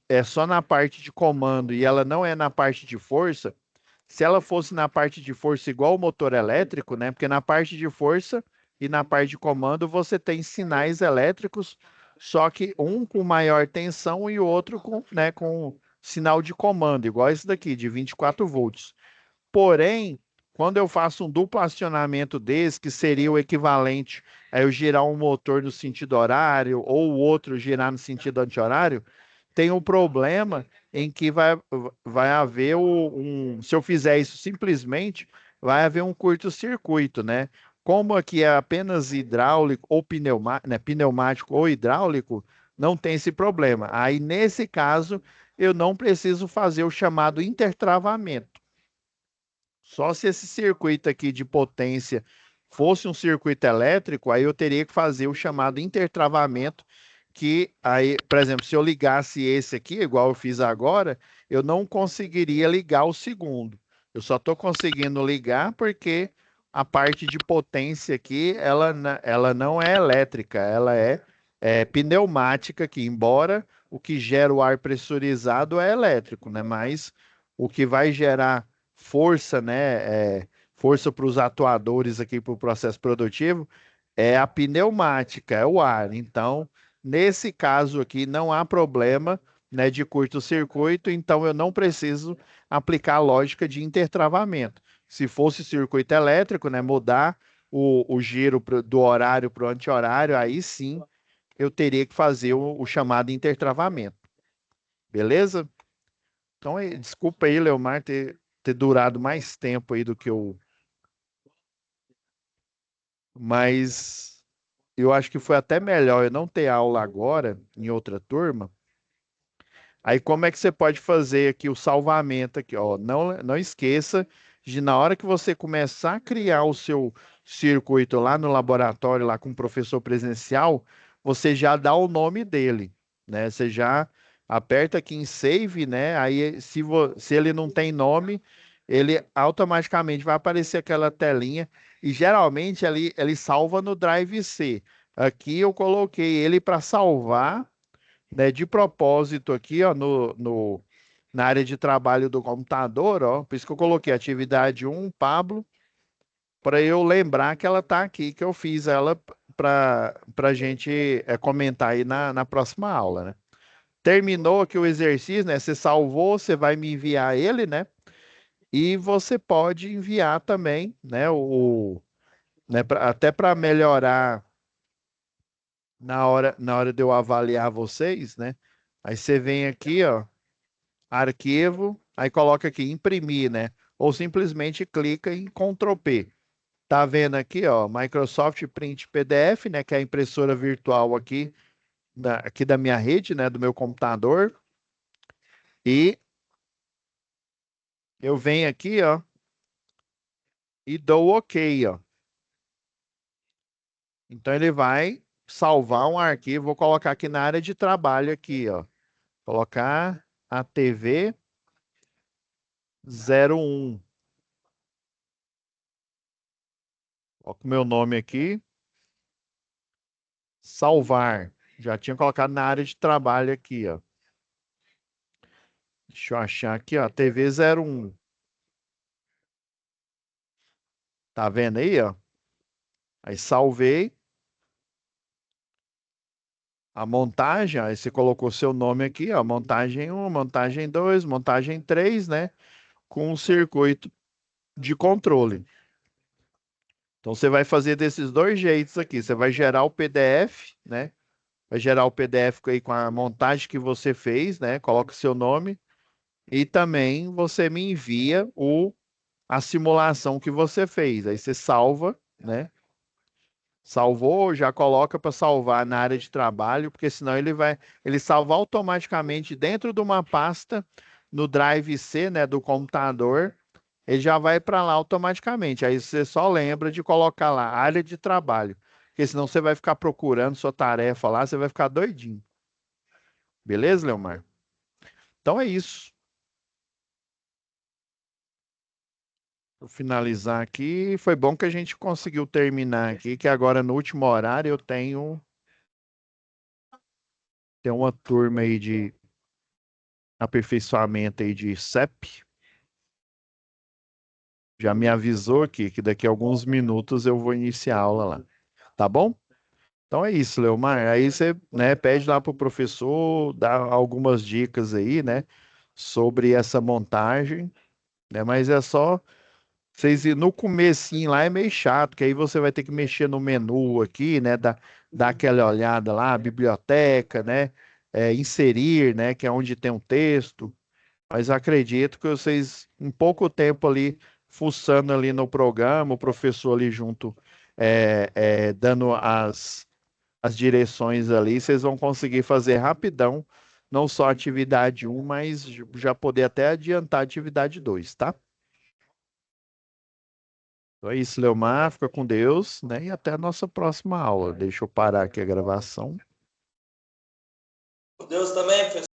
é só na parte de comando e ela não é na parte de força, se ela fosse na parte de força igual o motor elétrico, né? Porque na parte de força e na parte de comando você tem sinais elétricos, só que um com maior tensão e o outro com, né, com sinal de comando, igual esse daqui, de 24 volts. Porém, quando eu faço um duplo acionamento desse, que seria o equivalente a eu girar um motor no sentido horário ou o outro girar no sentido anti-horário, tem um problema em que vai haver se eu fizer isso simplesmente, vai haver um curto-circuito, né? Como aqui é apenas hidráulico ou né, pneumático ou hidráulico, não tem esse problema. Aí, nesse caso, eu não preciso fazer o chamado intertravamento. Só se esse circuito aqui de potência fosse um circuito elétrico, aí eu teria que fazer o chamado intertravamento, que aí, por exemplo, se eu ligasse esse aqui, igual eu fiz agora, eu não conseguiria ligar o segundo. Eu só estou conseguindo ligar porque a parte de potência aqui, ela não é elétrica, ela é pneumática aqui, embora o que gera o ar pressurizado é elétrico, né? Mas o que vai gerar força, né? Força para os atuadores aqui para o processo produtivo é a pneumática, é o ar. Então, nesse caso aqui não há problema, né, de curto-circuito, então eu não preciso aplicar a lógica de intertravamento. Se fosse circuito elétrico, né, mudar o giro do horário para o anti-horário, aí sim eu teria que fazer o chamado intertravamento. Beleza? Então, desculpa aí, Leomar, ter durado mais tempo aí do que eu. Mas eu acho que foi até melhor eu não ter aula agora, em outra turma. Aí, como é que você pode fazer aqui o salvamento aqui, ó? Não esqueça de, na hora que você começar a criar o seu circuito lá no laboratório, lá com o professor presencial, você já dá o nome dele, né? Você já aperta aqui em Save, né? Aí, se ele não tem nome, ele automaticamente vai aparecer aquela telinha e geralmente ele salva no Drive C. Aqui eu coloquei ele para salvar, né, de propósito aqui, ó, na área de trabalho do computador, ó, por isso que eu coloquei atividade 1, Pablo, para eu lembrar que ela está aqui, que eu fiz ela para a gente comentar aí na próxima aula, né? Terminou aqui o exercício, né? Você salvou, você vai me enviar ele, né? E você pode enviar também, né? Né, até para melhorar na hora de eu avaliar vocês, né? Aí você vem aqui, ó, arquivo, aí coloca aqui imprimir, né? Ou simplesmente clica em Ctrl P. Tá vendo aqui, ó, Microsoft Print PDF, né? Que é a impressora virtual aqui da minha rede, né? Do meu computador. E eu venho aqui, ó, e dou OK, ó. Então ele vai salvar um arquivo. Vou colocar aqui na área de trabalho aqui, ó. Colocar a TV 01. Coloco o meu nome aqui. Salvar. Já tinha colocado na área de trabalho aqui, ó. Deixa eu achar aqui, ó. TV 01. Tá vendo aí, ó? Aí salvei. A montagem, aí você colocou seu nome aqui, ó. Montagem 1, montagem 2, montagem 3, né? Com um circuito de controle. Então você vai fazer desses dois jeitos aqui. Você vai gerar o PDF, né? Vai gerar o PDF aí com a montagem que você fez, né? Coloca o seu nome. E também você me envia a simulação que você fez. Aí você salva, né? Salvou, já coloca para salvar na área de trabalho, porque senão ele salva automaticamente dentro de uma pasta no Drive C, né, do computador. Ele já vai para lá automaticamente. Aí você só lembra de colocar lá área de trabalho, porque senão você vai ficar procurando sua tarefa lá, você vai ficar doidinho. Beleza, Leomar? Então é isso. Vou finalizar aqui. Foi bom que a gente conseguiu terminar aqui, que agora no último horário eu tenho uma turma aí de aperfeiçoamento aí de CEP. Já me avisou aqui que daqui a alguns minutos eu vou iniciar a aula lá. Tá bom? Então é isso, Leomar. Aí você, né, pede lá para o professor dar algumas dicas aí, né, sobre essa montagem, né? Mas é só no comecinho lá é meio chato, que aí você vai ter que mexer no menu aqui, né? Dar aquela olhada lá, biblioteca, né? Inserir, né? Que é onde tem um texto. Mas acredito que vocês, em pouco tempo ali, fuçando ali no programa, o professor ali junto, dando as direções ali, vocês vão conseguir fazer rapidão, não só a atividade 1, mas já poder até adiantar a atividade 2, tá? Então é isso, Leomar, fica com Deus, né? E até a nossa próxima aula. Deixa eu parar aqui a gravação.
Deus também, professor.